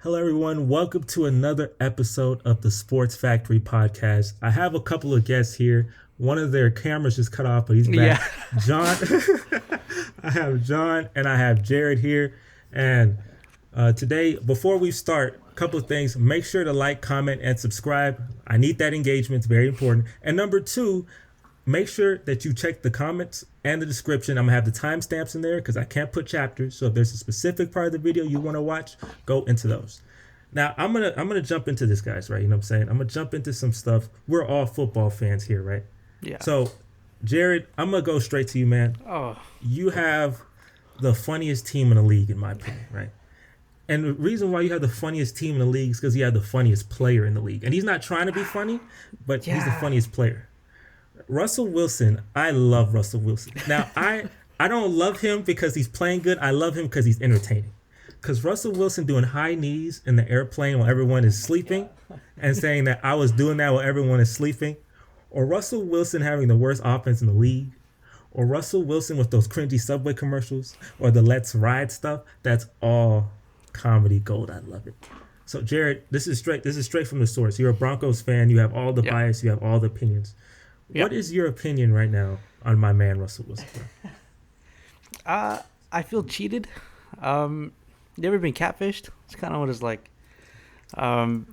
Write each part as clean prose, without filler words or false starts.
Hello, everyone. Welcome to another episode of the Sports Factory podcast. I have a couple of guests here. One of their cameras just cut off, but he's Yeah. back. John, I have John and I have Jared here. And today, before we start, a couple of things. Make sure to like, comment, and subscribe. I need that engagement. It's very important. And number two, make sure that you check the comments and the description. I'm gonna have the timestamps in there because I can't put chapters. So if there's a specific part of the video you want to watch, go into those. Now I'm gonna jump into this, guys. Right? You know what I'm saying? I'm gonna jump into some stuff. We're all football fans here, right? Yeah. So, Jared, I'm gonna go straight to you, man. Oh, You have the funniest team in the league, in my opinion, right? And the reason why you have the funniest team in the league is because you have the funniest player in the league. And he's not trying to be funny, but he's the yeah. funniest player. Russell Wilson, I love Russell Wilson. Now, I don't love him because he's playing good. I love him because he's entertaining. Because Russell Wilson doing high knees in the airplane while everyone is sleeping and saying that I was doing that while everyone is sleeping, or Russell Wilson having the worst offense in the league, or Russell Wilson with those cringy Subway commercials, or the Let's Ride stuff, that's all comedy gold. I love it. So, Jared, this is straight. This is straight from the source. You're a Broncos fan. You have all the Yeah. bias. You have all the opinions. Yeah. What is your opinion right now on my man Russell Wilson? I feel cheated. You ever been catfished? It's kind of what it's like. Um,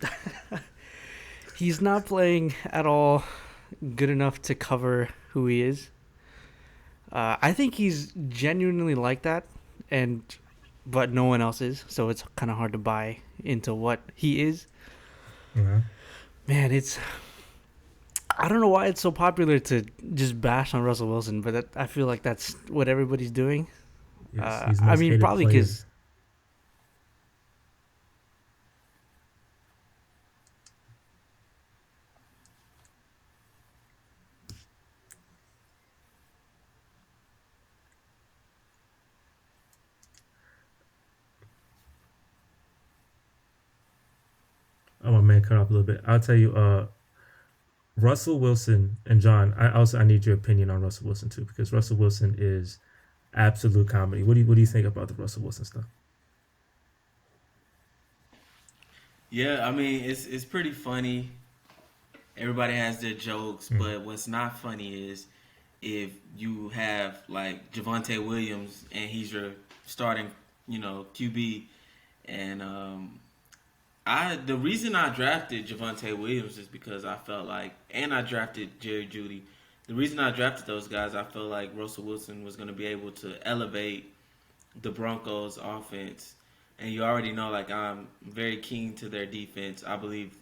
he's not playing at all good enough to cover who he is. I think he's genuinely like that, but no one else is. So it's kind of hard to buy into what he is. Uh-huh. Man, I don't know why it's so popular to just bash on Russell Wilson, but I feel like that's what everybody's doing. Yes, he's the I most mean, hated probably player. because Oh, my man cut off a little bit. I'll tell you, Russell Wilson and John. I need your opinion on Russell Wilson too, because Russell Wilson is absolute comedy. What do you think about the Russell Wilson stuff? Yeah, I mean it's pretty funny. Everybody has their jokes, Mm. but what's not funny is if you have like Javante Williams and he's your starting, QB, and I the reason I drafted Javante Williams is because I felt like, and I drafted Jerry Judy. The reason I drafted those guys, I felt like Russell Wilson was going to be able to elevate the Broncos offense. And you already know, like, I'm very keen to their defense. I believe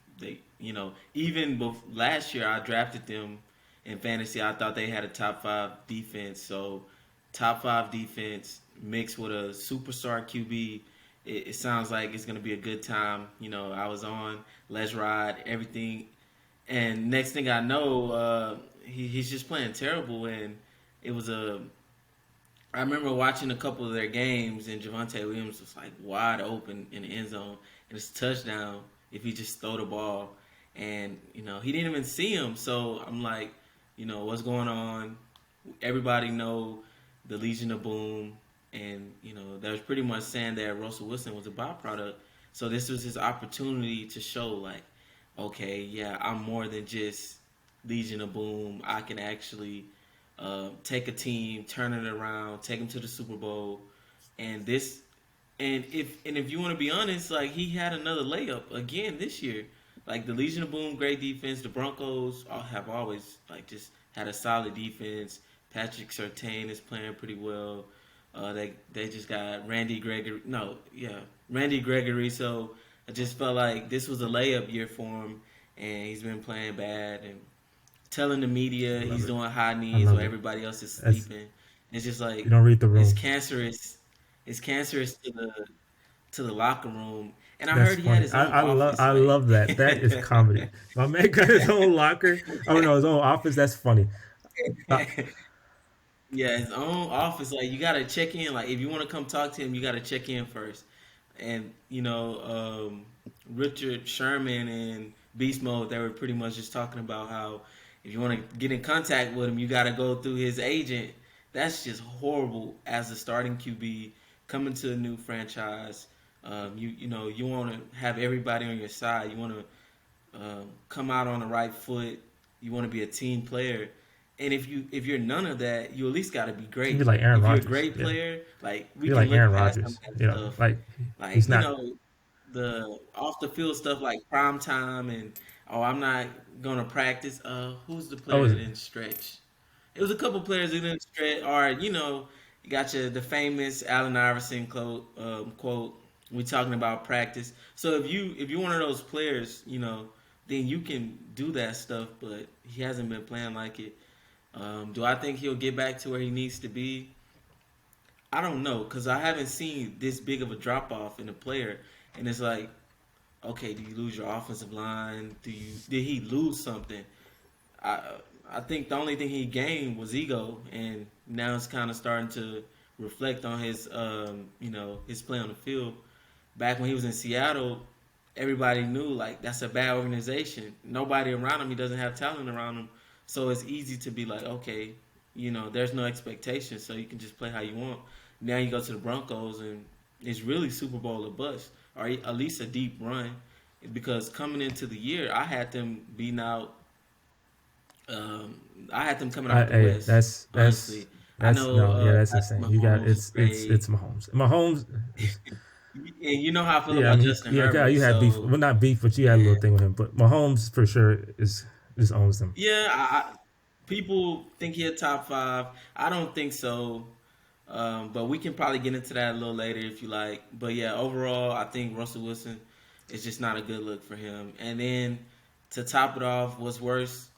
even last year I drafted them in fantasy. I thought they had a top five defense. So, top five defense mixed with a superstar QB. It sounds like it's going to be a good time. I was on Let's Ride, everything. And next thing I know, he's just playing terrible. And it was I remember watching a couple of their games, and Javante Williams was like wide open in the end zone, and it's a touchdown if he just throw the ball, and he didn't even see him. So I'm like, what's going on? Everybody know the Legion of Boom, and that was pretty much saying that Russell Wilson was a byproduct. So this was his opportunity to show, like, okay, yeah, I'm more than just Legion of Boom. I can actually take a team, turn it around, take them to the Super Bowl, and this, and if you want to be honest, like he had another layup again this year. Like the Legion of Boom, great defense. The Broncos have always like just had a solid defense. Patrick Surtain is playing pretty well. They just got Randy Gregory. No, yeah, Randy Gregory. So I just felt like this was a layup year for him, and he's been playing bad and telling the media I love he's it. doing high I knees love while it. everybody else is That's sleeping. It's just you like don't read the it's room. cancerous. It's cancerous to the locker room. And I That's heard he had funny. his I, own I love office. I Like, love that. That is comedy. My man got his own locker. Oh no, his own office. That's funny. Uh, yeah, his own office. Like you gotta check in. Like if you want to come talk to him, you gotta check in first. And Richard Sherman and Beast Mode, they were pretty much just talking about how if you want to get in contact with him, you got to go through his agent. That's just horrible as a starting QB coming to a new franchise. You want to have everybody on your side. You want to come out on the right foot. You want to be a team player. And if you're none of that, you at least got to be He'd be great. like Aaron If you're a Rodgers. great Yeah. player, like we He'd be can like look Aaron past some Rodgers. of that You know, stuff. like he's Like not. the off the field stuff like prime time and I'm not gonna practice. Who's the Oh, player is that it? didn't stretch? It was a couple players that didn't stretch. Or you got the famous Allen Iverson quote. We talking about practice. So if you're one of those players, then you can do that stuff. But he hasn't been playing like it. Do I think he'll get back to where he needs to be? I don't know because I haven't seen this big of a drop off in a player, and it's like, okay, do you lose your offensive line? Did he lose something? I I think the only thing he gained was ego, and now it's kind of starting to reflect on his play on the field. Back when he was in Seattle, everybody knew like that's a bad organization. Nobody around him, he doesn't have talent around him, so it's easy to be like, okay, there's no expectation, so you can just play how you want. Now you go to the Broncos, and it's really Super Bowl or bust, or at least a deep run, because coming into the year, um, I had them coming out the Hey, West. Honestly, I that's know no, yeah, that's Patrick insane. You got Mahomes is great, it's Mahomes. Mahomes, and you know how I feel yeah. I about mean, Justin yeah, Herbert. you had beef. So Well, not beef, but you had a little yeah, thing with him. But Mahomes for sure is just owns them. yeah. People think he a top five. I don't think so. But we can probably get into that a little later if you like. But yeah, overall, I think Russell Wilson is just not a good look for him. And then to top it off, what's worse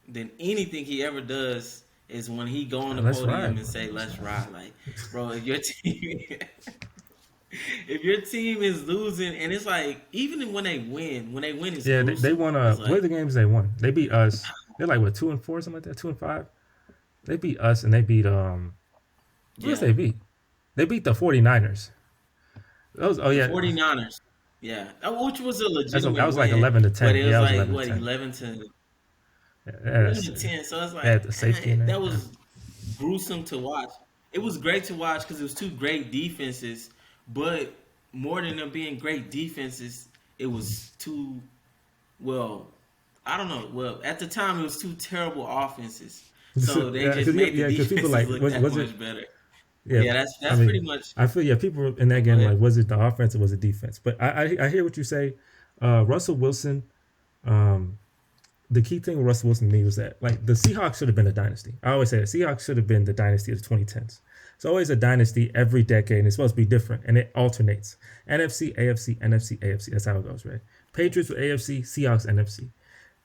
than anything he ever does is when he go on the Let's podium ride, and bro. say, Let's "Let's ride. ride." Like, bro, if your team, if your team is losing, and it's like even when they win, it's Yeah, they gruesome. won. It's What are like, the games they won? They beat us. They're like what 2-4, something like that. 2-5. They beat us, and they beat Who else yeah, they beat? They beat the 49ers. Those. Oh the yeah, 49ers. Yeah, which was a that legitimate was like win, 11-10. but it Yeah, was that was like 11 to what 10. 11 to Yeah, 11 to 10. So it's they like had the safety in there. that Yeah. was gruesome to watch. It was great to watch because it was two great defenses, but more than them being great defenses, it was two, well, I don't know. Well, at the time, it was two terrible offenses. So they Yeah, just made the because people defenses like look that was it? much better. But Yeah, yeah, I that's pretty mean, much. I feel people in that Oh, go game ahead. like was it the offense or was it defense? But I hear what you say. Russell Wilson. Um, the key thing with Russell Wilson to me was that like the Seahawks should have been a dynasty. I always say the Seahawks should have been the dynasty of the 2010s. It's always a dynasty every decade, and it's supposed to be different, and it alternates. NFC, AFC, NFC, AFC. That's how it goes, right? Patriots with AFC, Seahawks, NFC.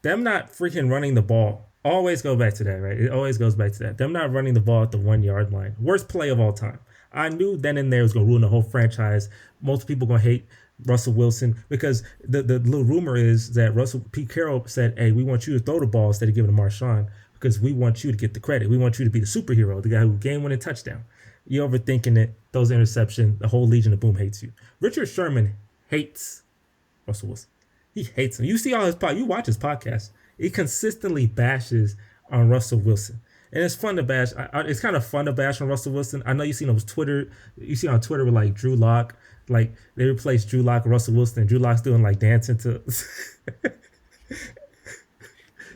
Them not freaking running the ball. Always go back to that, right? It always goes back to that. Them not running the ball at the 1 yard line. Worst play of all time. I knew then and there it was gonna ruin the whole franchise. Most people gonna hate Russell Wilson because the little rumor is that Pete Carroll said, "Hey, we want you to throw the ball instead of giving it to Marshawn because we want you to get the credit. We want you to be the superhero, the guy who game-winning touchdown. You're overthinking it. Those interception. The whole Legion of Boom hates you. Richard Sherman hates Russell Wilson. He hates him. You see all his You watch his podcast. He consistently bashes on Russell Wilson, and it's fun to bash. It's kind of fun to bash on Russell Wilson. I know you seen on Twitter. You see on Twitter with like Drew Lock. Like they replaced Drew Lock with Russell Wilson, and Drew Lock's doing like dancing to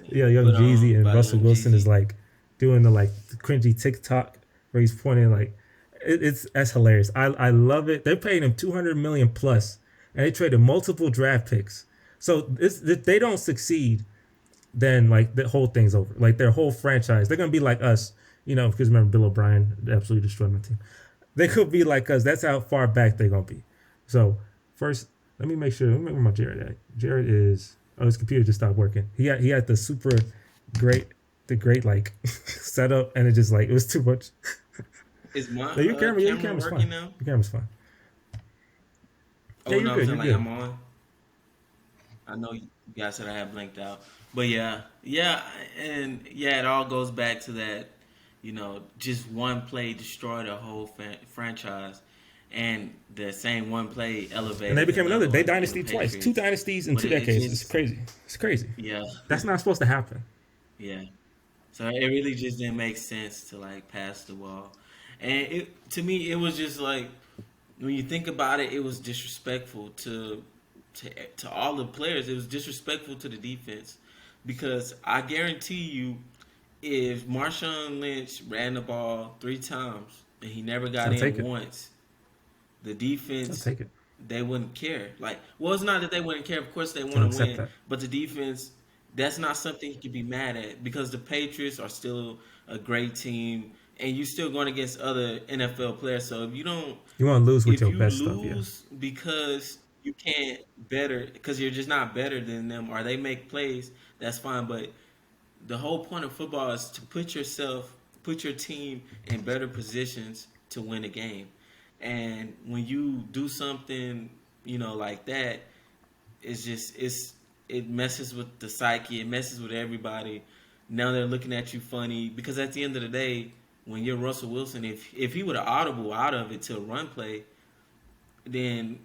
yeah, Young But Jeezy, and by Russell Young Wilson is Jeezy. like doing the cringy TikTok where he's pointing like it's that's hilarious. I love it. They're paying him 200 million plus, and they traded multiple draft picks. So if they don't succeed, then like the whole thing's over. Like their whole franchise, they're gonna be like us, because remember Bill O'Brien absolutely destroyed my team. They could be like us. That's how far back they're gonna be. So first, let me make sure. Let me make where my Jared at. Jared is. Oh, his computer just stopped working. He had the super great like setup, and it was too much. Is my No, your camera camera's working fine. now? Your camera's fine. Yeah, Oh you're no, I'm good. saying You're like good. I'm on. I know you guys said I had blanked out, but yeah, and yeah, it all goes back to that. Just one play destroyed a whole franchise, and the same one play And they elevated became another another. They one for the dynasty twice. Two Patriots. dynasties in But two it's decades. It's just crazy. It's crazy. yeah, That's not supposed to happen. yeah. So it really just didn't make sense to like pass the ball, and to me it was just like when you think about it, it was disrespectful to all the players. It was disrespectful to the defense because I guarantee you, if Marshawn Lynch ran the ball 3 times and he never got I'll take in it. once, the I'll defense take it. they wouldn't care. Like, well, it's not that they wouldn't care. Of course, they I'll want to accept win, that. but the defense, that's not something you can be mad at because the Patriots are still a great team, and you're still going against other NFL players. So if you don't, You want to lose with if your you best stuff, yeah. lose because you can't better, because you're just not better than them, or they make plays, that's fine. But the whole point of football is to put your team in better positions to win a game. And when you do something, like that, it messes with the psyche. It messes with everybody. Now they're looking at you funny because at the end of the day, when you're Russell Wilson, if he would have audible out of it to a run play, then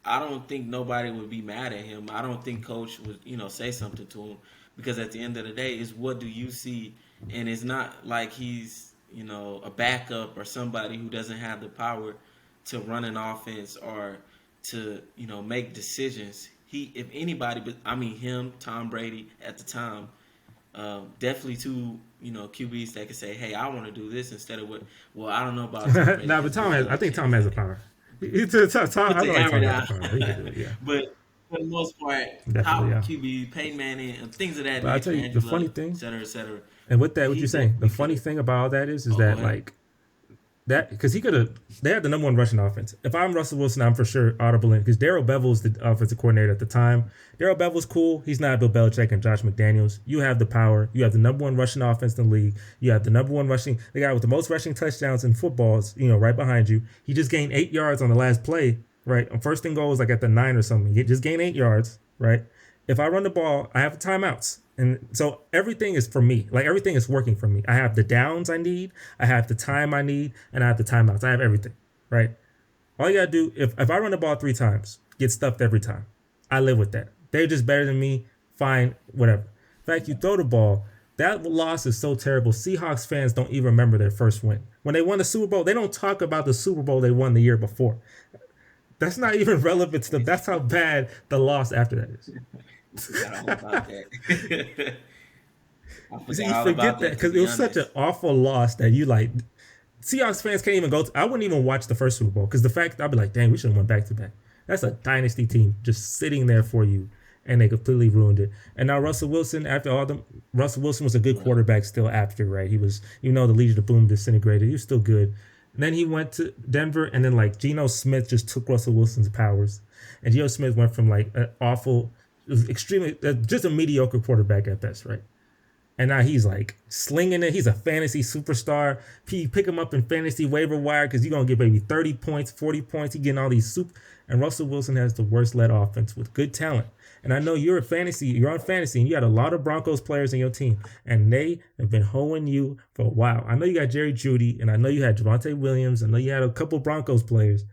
I don't think nobody would be mad at him. I don't think coach would say something to him because at the end of the day, it's what do you see, and it's not like he's a backup or somebody who doesn't have the power to run an offense or to make decisions. He, if anybody, but I mean him, Tom Brady at the time, definitely two QBs that could say, "Hey, I want to do this," instead of what. Well, I don't know about Tom Brady. Nah, but Tom has. I think Tom has the power. Tom, I Put feel the like hammer Tom down. has the power. He can do it. Yeah, But for the most part, definitely. top Yeah. QB, Peyton Manning, and things of that But I nature, tell you, the Angela, funny et thing, cetera, et cetera. and with that, what He you're saying, the definitely funny could. thing about all that is Oh, go that ahead. like that because he could have. They had the number one rushing offense. If I'm Russell Wilson, I'm for sure audible in because Darrell Bevel's the offensive coordinator at the time. Darrell Bevel's cool. He's not Bill Belichick and Josh McDaniels. You have the power. You have the number one rushing offense in the league. You have the number one rushing. The guy with the most rushing touchdowns in footballs. Right behind you. He just gained 8 yards on the last play. Right, on first and goal was like at the 9 or something. He just gained 8 yards. Right. If I run the ball, I have timeouts. And so everything is for me. Like everything is working for me. I have the downs I need, I have the time I need, and I have the timeouts. I have everything. Right? All you gotta do, if I run the ball 3 times, get stuffed every time. I live with that. They're just better than me. Fine, whatever. In fact, you throw the ball, that loss is so terrible. Seahawks fans don't even remember their first win. When they won the Super Bowl, they don't talk about the Super Bowl they won the year before. That's not even relevant to them. That's how bad the loss after that is. I forgot all about that. I See, forgot you all forget about that that, to because it be was such an honest. awful loss that you like. Seahawks fans can't even go. I wouldn't even watch the first Super Bowl because the fact I'd be like, dang, we should have went back to back. That's a dynasty team just sitting there for you, and they completely ruined it. And now Russell Wilson, after all the Russell Wilson was a good Right. quarterback still after, right? He was, even though the Legion of Boom disintegrated, he was still good. And then he went to Denver, and then like Geno Smith just took Russell Wilson's powers, and Geno Smith went from like an awful, extremely, just a mediocre quarterback at best, right? And now he's like slinging it. He's a fantasy superstar. You pick him up in fantasy waiver wire because you're going to get maybe 30 points, 40 points. He's getting all these soup. And Russell Wilson has the worst led offense with good talent. And I know you're on fantasy, and you got a lot of Broncos players in your team. And they have been hoeing you for a while. I know you got Jerry Jeudy, and I know you had Javonte Williams. I know you had a couple Broncos players.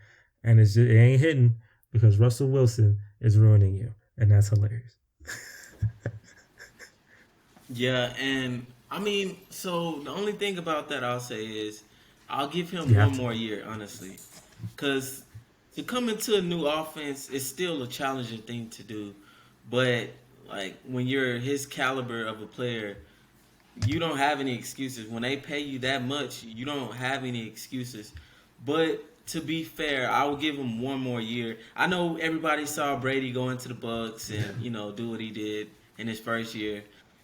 And it ain't hitting because Russell Wilson is ruining you. And that's hilarious. Yeah, and I mean, so the only thing about that I'll say is I'll give him You have one to. more year, honestly, because to come into a new offense is still a challenging thing to do. But like when you're his caliber of a player, you don't have any excuses. When they pay you that much, you don't have any excuses. But to be fair, I will give him one more year. I know everybody saw Brady go into the Bucks and do what he did in his first year,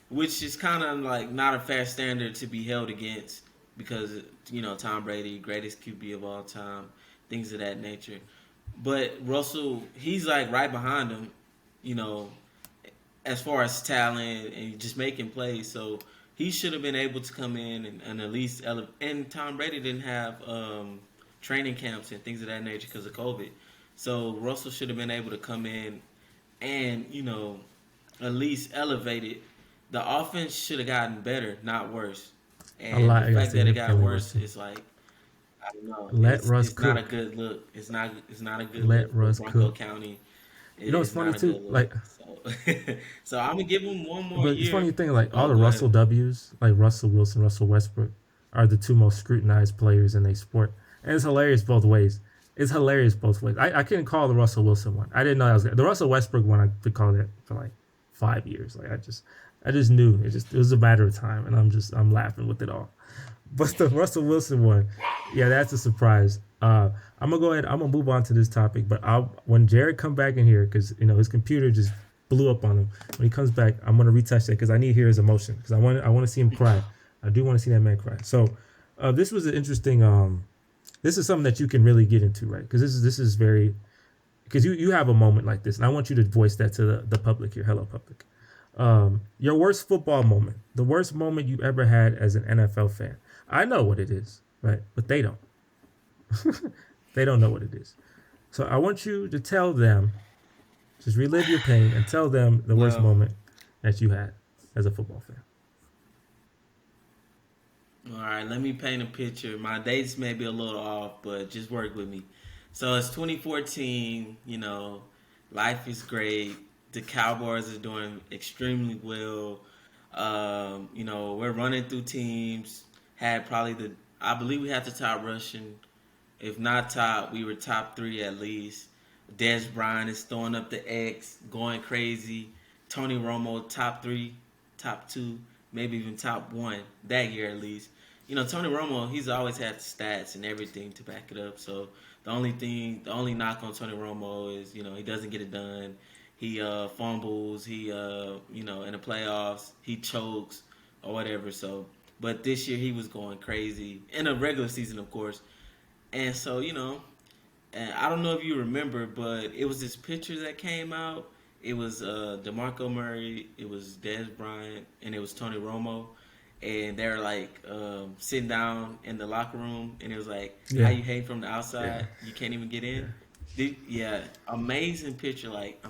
which is kind of like not a fair standard to be held against because Tom Brady, greatest QB of all time, things of that nature. But Russell, he's like right behind him, you know, as far as talent and just making plays. So he should have been able to come in and at least and Tom Brady didn't have training camps and things of that nature because of COVID. So Russell should have been able to come in and at least elevate it. The offense should have gotten better, not worse. A And lot. the I got fact that it got significantly worse worse. is like I don't know. Let Russ It's not a cook. good look. It's not a good Let look for Russ Bronco cook. County. You know what's It's funny not a too? good Like, look. So, so I'm gonna give him one more but it's year. funny thing. Like all Oh, the go Russell ahead. W's, like Russell Wilson, Russell Westbrook, are the two most scrutinized players in their sport, and it's hilarious both ways. It's hilarious both ways. I couldn't call the Russell Wilson one. I didn't know that was the Russell Westbrook one. I could call it for like 5 years. Like I just knew it was a matter of time, and I'm laughing with it all. But the Russell Wilson one, yeah, that's a surprise. I'm gonna go ahead. I'm gonna move on to this topic, but when Jared come back in here, because his computer just blew up on him. When he comes back, I'm gonna retouch that because I need to hear his emotion because I want to see him cry. I do want to see that man cry. So this was an interesting. This is something that you can really get into, right? Because this is very because you have a moment like this, and I want you to voice that to the public here. Hello, public. Your worst football moment, the worst moment you ever had as an NFL fan. I know what it is, right? But they don't. They don't know what it is. So I want you to tell them, just relive your pain and tell them the worst moment that you had as a football fan. All right, let me paint a picture. My dates may be a little off, but just work with me. So it's 2014. Life is great. The Cowboys are doing extremely well. We're running through teams. Had probably I believe we had the top rushing. If not top, we were top 3 at least. Des Bryant is throwing up the X, going crazy. Tony Romo, top 3, top 2, maybe even top 1 that year at least. Tony Romo, he's always had the stats and everything to back it up. So the only knock on Tony Romo is, he doesn't get it done. He fumbles. He, in the playoffs, he chokes or whatever. So, but this year he was going crazy in a regular season, of course. And so, and I don't know if you remember, but it was this picture that came out. It was DeMarco Murray, it was Dez Bryant, and it was Tony Romo. And they're like sitting down in the locker room, and it was like, how you hate from the outside, you can't even get in. Yeah, amazing picture. Like,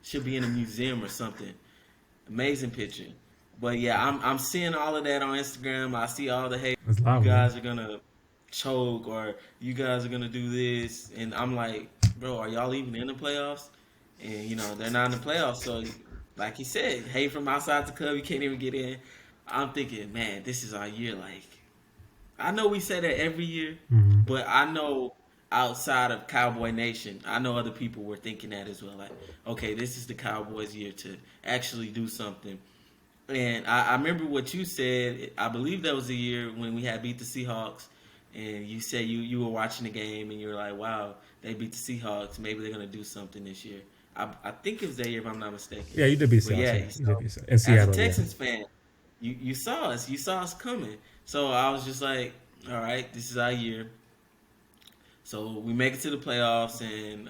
should be in a museum or something. Amazing picture. But yeah, I'm seeing all of that on Instagram. I see all the hate. You guys are gonna choke, or you guys are gonna do this, and I'm like, bro, are y'all even in the playoffs? And they're not in the playoffs. So, like he said, hate from outside the club, you can't even get in. I'm thinking, man, this is our year. Like, I know we say that every year, but I know outside of Cowboy Nation, I know other people were thinking that as well. Like, okay, this is the Cowboys' year to actually do something. And I remember what you said. I believe that was the year when we had beat the Seahawks. And you said you were watching the game and you were like, wow, they beat the Seahawks. Maybe they're going to do something this year. I think it was that year, if I'm not mistaken. Yeah, you did beat Seattle. Yeah, you did beat Seattle. In Seattle, as a Texans fan, you saw us. You saw us coming. So I was just like, all right, this is our year. So we make it to the playoffs, and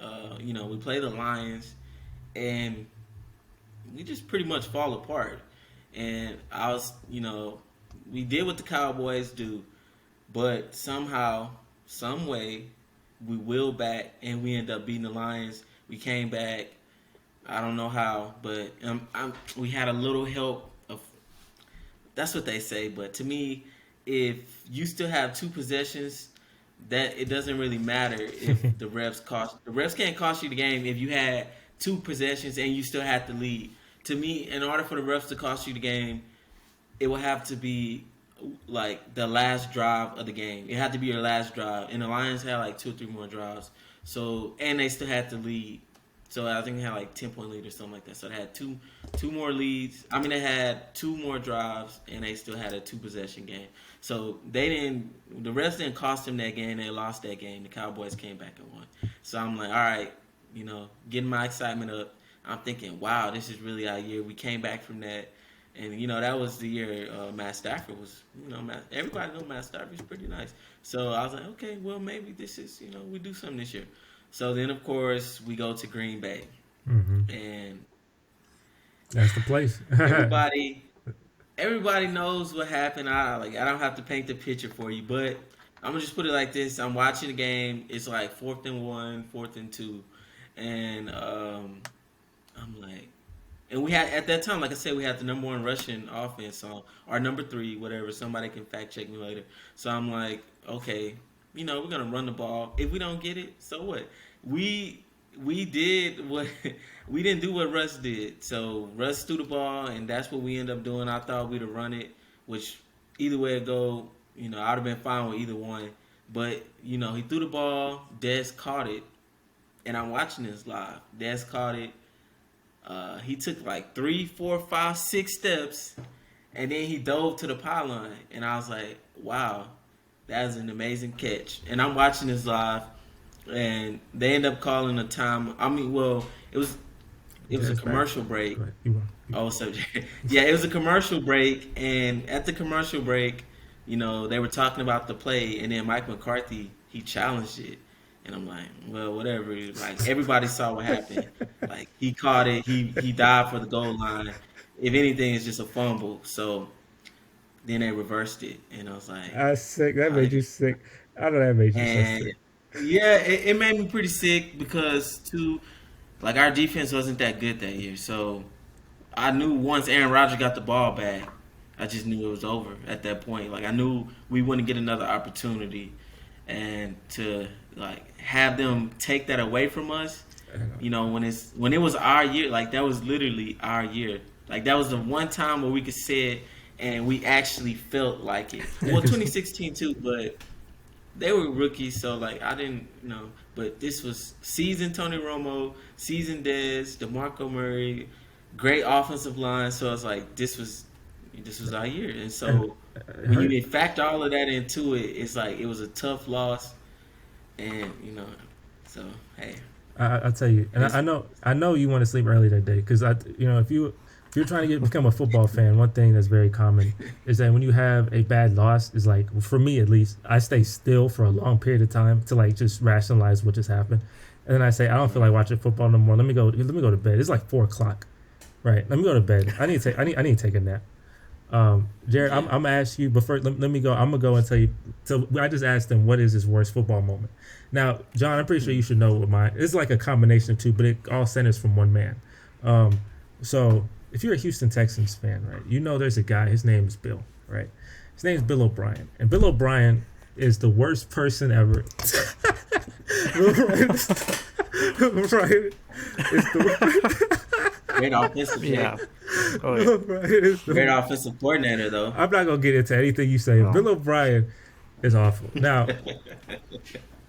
we play the Lions, and we just pretty much fall apart. And we did what the Cowboys do, but somehow, some way, we will back, and we end up beating the Lions. We came back. I don't know how, but we had a little help. That's what they say, but to me, if you still have 2 possessions, that it doesn't really matter if the refs can't cost you the game if you had 2 possessions and you still had the lead. To me, in order for the refs to cost you the game, it will have to be like the last drive of the game. It had to be your last drive, and the Lions had like 2 or 3 more drives. So, and they still had the lead. So I think they had like 10-point lead or something like that. So they had two more leads. I mean, they had 2 more drives, and they still had a 2-possession game. So the refs didn't cost them that game. They lost that game. The Cowboys came back and won. So I'm like, all right, getting my excitement up. I'm thinking, wow, this is really our year. We came back from that. And, that was the year Matt Stafford was, everybody knows Matt Stafford's pretty nice. So I was like, okay, well, maybe this is, we do something this year. So then, of course, we go to Green Bay. And that's the place. everybody knows what happened. I don't have to paint the picture for you, but I'm going to just put it like this. I'm watching the game. It's like 4th and 1, 4th and 2. And I'm like, and we had, at that time, like I said, we had the number 1 rushing offense on, or number 3, whatever. Somebody can fact check me later. So I'm like, okay, we're gonna run the ball. If we don't get it, so what? We did what we didn't do what Russ did. So Russ threw the ball, and that's what we ended up doing. I thought we'd have run it, which either way it go, I'd have been fine with either one. But he threw the ball. Des caught it, and I'm watching this live. Des caught it. He took like 3, 4, 5, 6 steps, and then he dove to the pylon. And I was like, wow, that is an amazing catch. And I'm watching this live, and they end up calling a time. I mean, well, it was a commercial break. Oh, so yeah, it was a commercial break, and at the commercial break, they were talking about the play, and then Mike McCarthy, he challenged it. And I'm like, well, whatever. Like, everybody saw what happened. Like, he caught it. He dived for the goal line. If anything, it's just a fumble. So then they reversed it, and I was like, "That's sick. That made you sick." I know that made you so sick. Yeah, it made me pretty sick because like, our defense wasn't that good that year. So I knew once Aaron Rodgers got the ball back, I just knew it was over at that point. Like, I knew we wouldn't get another opportunity, and to like have them take that away from us, when it was our year, like, that was literally our year. Like, that was the one time where we could say it and we actually felt like it. Well, 2016 too, but they were rookies, so like I didn't know. But this was seasoned Tony Romo, seasoned Dez, DeMarco Murray, great offensive line. So I was like, this was our year. And so when you factor all of that into it, it's like it was a tough loss. And so hey, I'll tell you, and I know you want to sleep early that day because if you're trying to become a football fan, one thing that's very common is that when you have a bad loss, is like, for me at least, I stay still for a long period of time to like just rationalize what just happened, and then I say I don't feel like watching football no more. Let me go to bed. It's like 4:00, right? Let me go to bed. I need to take a nap. Jared, I'm gonna ask you, but first let me go. I'm gonna go and tell you. So I just asked him what is his worst football moment. Now, John, I'm pretty sure you should know what mine. It's like a combination of two, but it all centers from one man. So if you're a Houston Texans fan, right, there's a guy. His name is Bill, right? His name is Bill O'Brien, and Bill O'Brien is the worst person ever. Bill O'Brien is the great offensive. Yeah. Great offensive coordinator, though. I'm not gonna get into anything you say. No. Bill O'Brien is awful. Now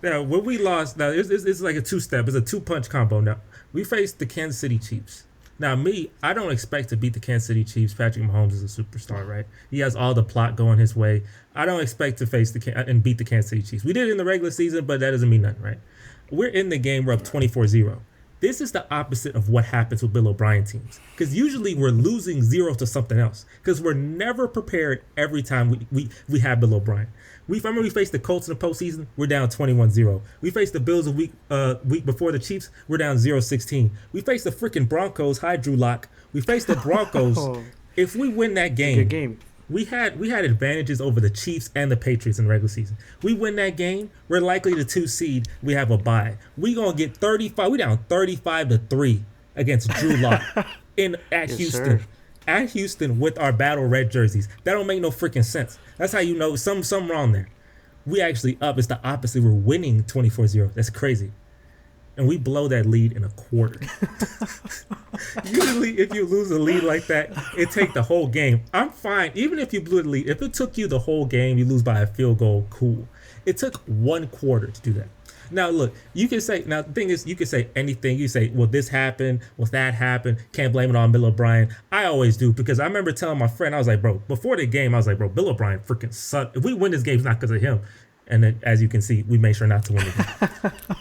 when we lost, now it's like a two-step. It's a two-punch combo. Now we faced the Kansas City Chiefs. Now I don't expect to beat the Kansas City Chiefs. Patrick Mahomes is a superstar, right? He has all the plot going his way. I don't expect to face and beat the Kansas City Chiefs. We did it in the regular season, but that doesn't mean nothing, right? We're in the game. We're up 24-0. This is the opposite of what happens with Bill O'Brien teams. Because usually we're losing 0 to something else. Because we're never prepared every time we have Bill O'Brien. Remember we faced the Colts in the postseason, we're down 21-0. We faced the Bills a week before the Chiefs, we're down 0-16. We faced the freaking Broncos, hi Drew Lock. We faced the Broncos. If we win that game, good game. We had advantages over the Chiefs and the Patriots in the regular season. We win that game, we're likely the 2 seed. We have a bye. We gonna get 35. We down 35-3 against Drew Lock at Houston. Sir. At Houston with our battle red jerseys. That don't make no freaking sense. That's how you know something wrong there. We actually up. It's the opposite. We're winning 24-0. That's crazy. And we blow that lead in a quarter. Usually, if you lose a lead like that, it take the whole game. I'm fine. Even if you blew the lead, if it took you the whole game, you lose by a field goal, cool. It took 1 quarter to do that. Now, look, you can say, the thing is, you can say anything. You say, well, this happened, well, that happened. Can't blame it on Bill O'Brien. I always do, because I remember telling my friend, I was like, bro, before the game, I was like, bro, Bill O'Brien freaking sucked. If we win this game, it's not because of him. And then, as you can see, we made sure not to win the game.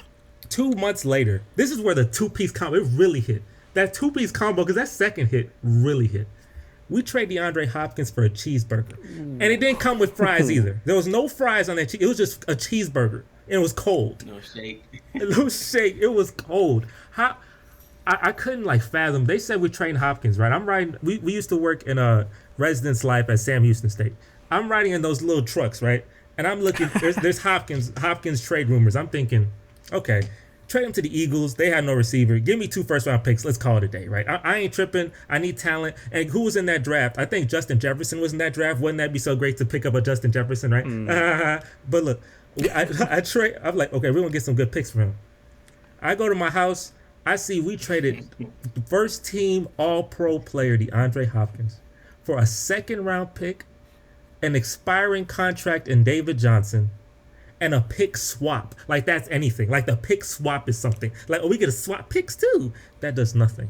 2 months later, this is where the two-piece combo, it really hit. That two-piece combo, because that second hit really hit. We trade DeAndre Hopkins for a cheeseburger. And it didn't come with fries either. There was no fries on that cheese. It was just a cheeseburger. And it was cold. No shake. No shake. It was cold. I couldn't fathom. They said we trained Hopkins, right? I'm riding. We used to work in a residence life at Sam Houston State. I'm riding in those little trucks, right? And I'm looking. There's Hopkins trade rumors. I'm thinking, okay, trade him to the Eagles. They have no receiver. Give me 2 first-round picks. Let's call it a day, right? I ain't tripping. I need talent. And who was in that draft? I think Justin Jefferson was in that draft. Wouldn't that be so great to pick up a Justin Jefferson, right? But look, I trade. I'm like, okay, we're gonna get some good picks from him. I go to my house. I see we traded first-team All-Pro player DeAndre Hopkins for a second-round pick, an expiring contract in David Johnson, and a pick swap. Like that's anything. Like the pick swap is something. Like, oh, we get to swap picks too. That does nothing.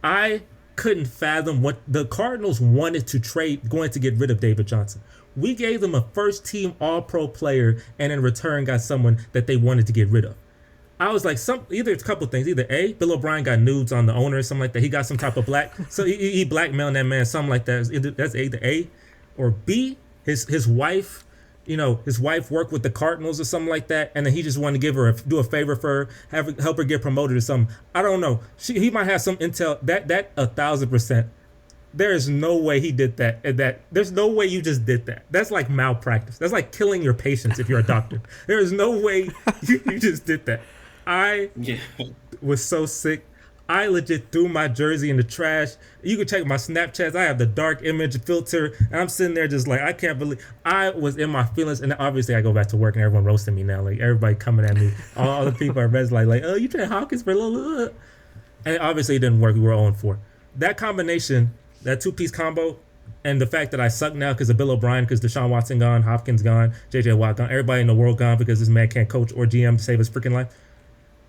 I couldn't fathom what the Cardinals wanted to trade, going to get rid of David Johnson. We gave them a first team all pro player and in return got someone that they wanted to get rid of. I was like, either it's a couple things. Either A, Bill O'Brien got nudes on the owner or something like that. He got some type of black, so he blackmailed that man, something like that. That's either A, or B, his wife, his wife worked with the Cardinals or something like that, and then he just wanted to give her do a favor for her, help her get promoted or something. I don't know. He might have some intel that 1,000%. There is no way he did that. There's no way you just did that. That's like malpractice. That's like killing your patients if you're a doctor. There is no way you just did that. I was so sick. I legit threw my jersey in the trash. You can check my Snapchats. I have the dark image filter. And I'm sitting there just like, I can't believe. I was in my feelings. And obviously I go back to work and everyone roasting me now. Like everybody coming at me. All the people are like, oh, you trade Hawkins for a. And obviously it didn't work. We were 0-4. That combination, that two-piece combo, and the fact that I suck now because of Bill O'Brien, because Deshaun Watson gone, Hopkins gone, J.J. Watt gone, everybody in the world gone because this man can't coach or GM to save his freaking life.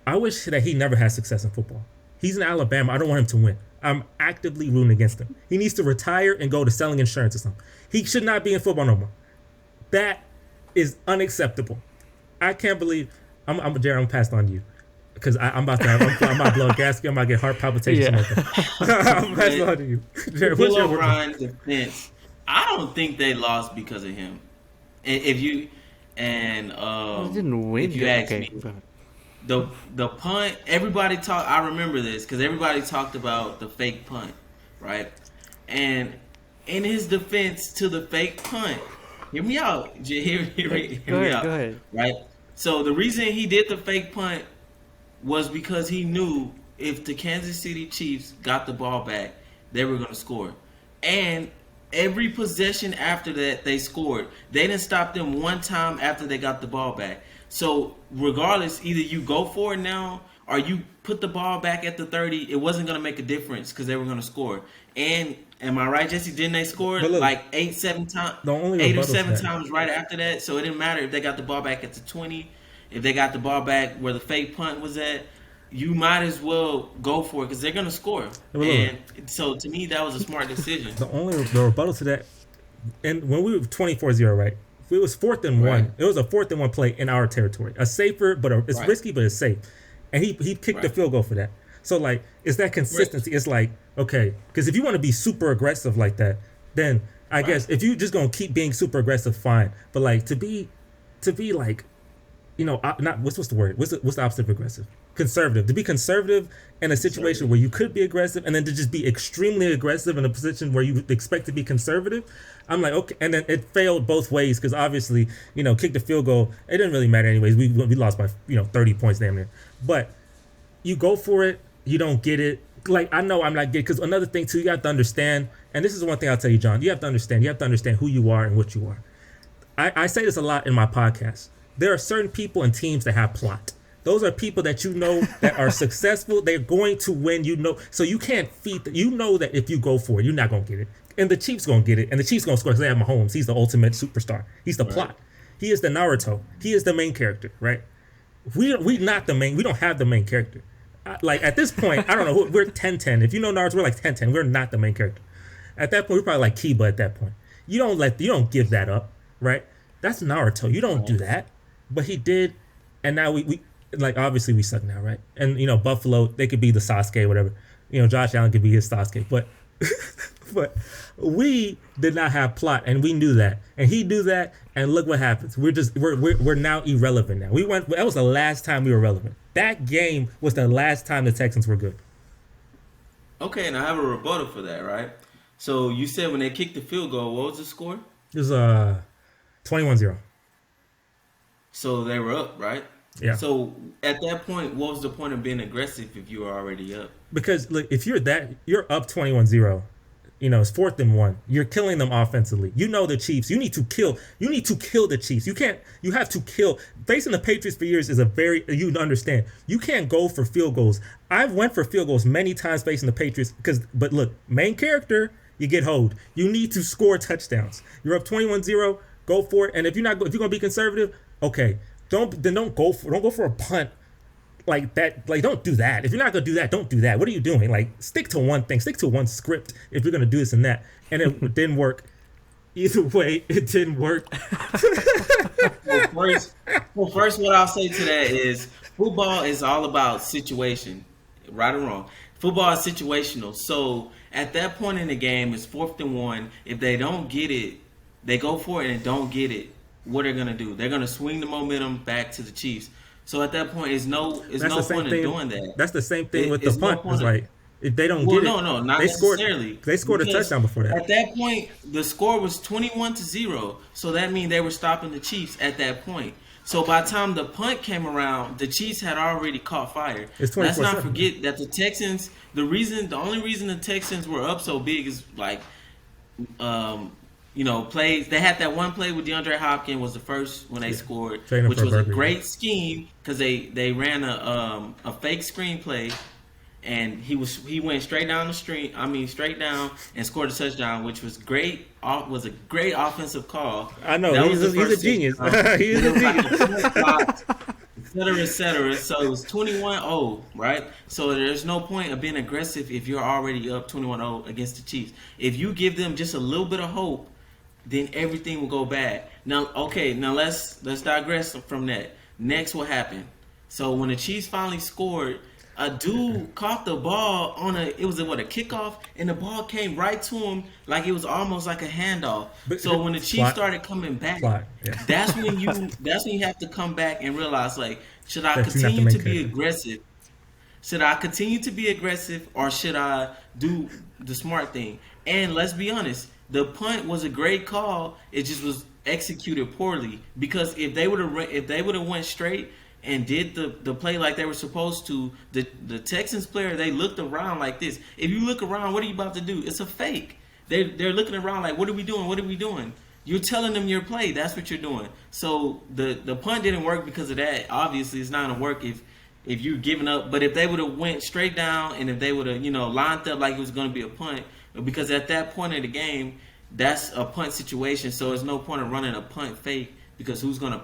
I wish that he never had success in football. He's in Alabama. I don't want him to win. I'm actively rooting against him. He needs to retire and go to selling insurance or something. He should not be in football no more. That is unacceptable. I can't believe. Jared, I'm passed on to you because I'm about to blow a gasket. I'm about to get heart palpitations. Yeah. I'm passing on to you. Jared, Bill O'Brien's defense. I don't think they lost because of him. If you and didn't win. If you ask me. The punt, I remember this because everybody talked about the fake punt, right? And in his defense to the fake punt, hear me out. Hear me out. Go ahead. Right? So the reason he did the fake punt was because he knew if the Kansas City Chiefs got the ball back, they were going to score. And every possession after that, they scored. They didn't stop them one time after they got the ball back. So regardless, either you go for it now or you put the ball back at the 30, it wasn't going to make a difference because they were going to score. And am I right, Jesse? Didn't they score like 8 or 7 times right after that? So it didn't matter if they got the ball back at the 20, if they got the ball back where the fake punt was at. You might as well go for it because they're going to score. And so to me, that was a smart decision. The rebuttal to that, and when we were 24-0, right? It was 4th and 1. Right. It was a 4th and 1 play in our territory. A safer, but it's risky, but it's safe. And he kicked the field goal for that. So like, it's that consistency. It's like, okay, because if you want to be super aggressive like that, then I guess if you just gonna keep being super aggressive, fine. But like to be like, not what's the word? What's the opposite of aggressive? Conservative. To be conservative in a situation where you could be aggressive, and then to just be extremely aggressive in a position where you expect to be conservative. I'm like, okay, and then it failed both ways because obviously, kick the field goal. It didn't really matter anyways. We lost by 30 points damn near. But you go for it, you don't get it. Like I know I'm not getting, because another thing too, you have to understand, and this is one thing I'll tell you, John. You have to understand who you are and what you are. I say this a lot in my podcast. There are certain people and teams that have plot. Those are people that that are successful. They're going to win. So you can't feed. That if you go for it, you're not gonna get it. And the Chiefs gonna get it. And the Chiefs gonna score because they have Mahomes. He's the ultimate superstar. He's the plot. He is the Naruto. He is the main character, right? We not the main. We don't have the main character. Like at this point, I don't know. We're 10-10. If you know Naruto, we're like 10-10. We're not the main character. At that point, we're probably like Kiba. At that point, you don't give that up, right? That's Naruto. You don't do that. But he did, and now we like obviously we suck now, right? And Buffalo, they could be the Sasuke, whatever. Josh Allen could be his Sasuke, but but we did not have plot, and we knew that, and he knew that, and look what happens. We're now irrelevant now. That was the last time we were relevant. That game was the last time the Texans were good. Okay, and I have a rebuttal for that, right? So you said when they kicked the field goal, what was the score? It was 21-0. So they were up, right? Yeah. So at that point, what was the point of being aggressive if you were already up? Because look, if you're up 21-0, it's 4th and 1. You're killing them offensively. The Chiefs. You need to kill the Chiefs. You have to kill. Facing the Patriots for years is you understand. You can't go for field goals. I've went for field goals many times facing the Patriots but look, main character, you get hold. You need to score touchdowns. You're up 21-0. Go for it. And if you're going to be conservative, Okay, don't go for a punt like that. Like, don't do that. If you're not gonna do that, don't do that. What are you doing? Like, stick to one thing. Stick to one script if you're gonna do this and that. And it didn't work. Either way, it didn't work. First, what I'll say to that is football is all about situation, right or wrong. Football is situational. So at that point in the game, it's 4th and 1. If they don't get it, they go for it and don't get it. What they're gonna do? They're gonna swing the momentum back to the Chiefs. So at that point, it's no point in doing that. That's the same thing with the punt. No it's like if they don't get it, no, not they necessarily. They scored a touchdown before that. At that point, the score was 21-0. So that means they were stopping the Chiefs at that point. So by the time the punt came around, the Chiefs had already caught fire. Let's not forget that the Texans. The only reason the Texans were up so big is like, plays. They had that one play with DeAndre Hopkins was the first when they scored, which was a great scheme because they ran a fake screenplay. And he went straight down straight down and scored a touchdown, which was great. Was a great offensive call. I know he's a genius. He's a genius. Et cetera. So it was 21-0, right? So there's no point of being aggressive if you're already up 21-0 against the Chiefs. If you give them just a little bit of hope, then everything will go bad. Now let's digress from that. Next, what happened? So when the Chiefs finally scored, a dude caught the ball on a kickoff, and the ball came right to him like it was almost like a handoff. So when the Chiefs started coming back, that's when you have to come back and realize, like, should I continue to be aggressive? Should I continue to be aggressive, or should I do the smart thing? And let's be honest, the punt was a great call. It just was executed poorly, because if they would have went straight and did the play like they were supposed to, the Texans player, they looked around like this. If you look around, what are you about to do? It's a fake. They're looking around like, what are we doing? What are we doing? You're telling them your play. That's what you're doing. So the punt didn't work because of that. Obviously, it's not going to work if you're giving up. But if they would have went straight down, and if they would have lined up like it was going to be a punt, because at that point of the game, that's a punt situation. So there's no point in running a punt fake, because who's going to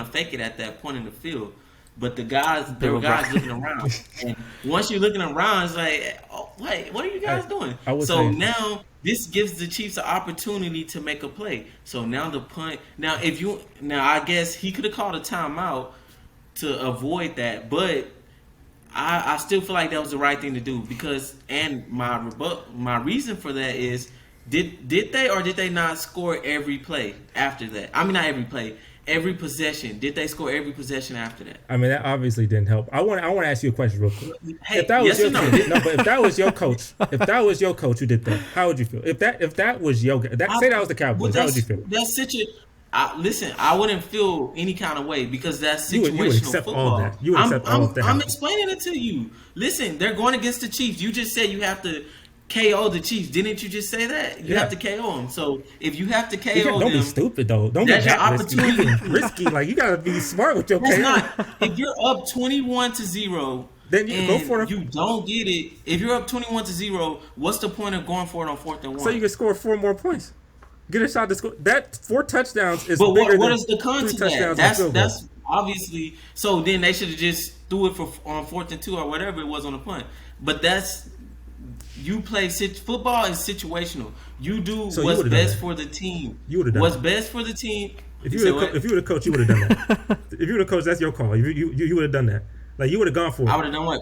fake it at that point in the field? But there were guys looking around. And once you're looking around, it's like, oh, wait, what are you guys doing? Now this gives the Chiefs an opportunity to make a play. So now the punt. Now I guess he could have called a timeout to avoid that, but I still feel like that was the right thing to do, because, and my reason for that is, did they or did they not score every play after that? I mean, not every play. Every possession. Did they score every possession after that? I mean, that obviously didn't help. I want to ask you a question real quick. Hey, if that was if that was your coach, who did that, how would you feel? If that was your say that was the Cowboys, how would you feel? That's listen, I wouldn't feel any kind of way, because that's situational you would accept football. All that. You would accept all of that. I'm explaining it to you. Listen, they're going against the Chiefs. You just said you have to KO the Chiefs. Didn't you just say that? You have to KO them. So if you have to KO them, don't be stupid though. Don't be that risky. Like, you gotta be smart with your KO. If you're up 21-0, then you go for it. You don't get it. If you're up 21-0, what's the point of going for it on 4th and 1? So you can score 4 more points. Get a shot to score. That 4 touchdowns is but bigger what than is the con to that? That's obviously. So then they should have just threw it on 4th and 2 or whatever it was on the punt. But you play football is situational. You do what's best for the team. You would have done what's best for the team. If you were the coach, you would have done that. If you were the coach, that's your call. You would have done that. Like, you would have gone for it. I would have done what?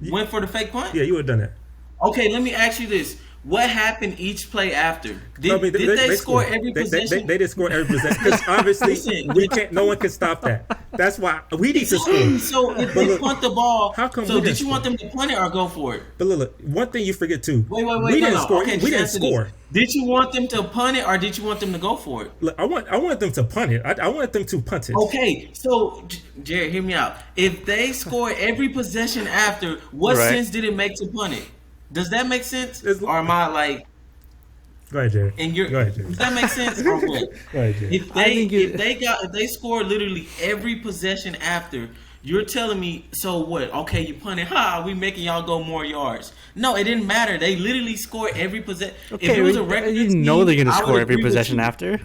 Went for the fake punt? Yeah, you would have done that. Okay, let me ask you this. What happened each play after? Did they score every possession? They didn't score every possession, because obviously no one can stop that. That's why we need to score. So if they punt the ball, how come? So did you want them to punt it or go for it? But look, one thing you forget too. Wait. We didn't score. Okay, we didn't score. Did you want them to punt it or did you want them to go for it? Look, I wanted them to punt it. I wanted them to punt it. Okay, so Jared, hear me out. If they score every possession after, what sense did it make to punt it? Does that make sense? Or am I like? Go ahead, Jerry. Go ahead, Jerry. Does that make sense or what? Go ahead, Jerry. If they score literally every possession after, you're telling me, so what? Okay, you punted. We making y'all go more yards. No, it didn't matter. They literally scored every possession. Okay, if it was a record, they're gonna score every possession after.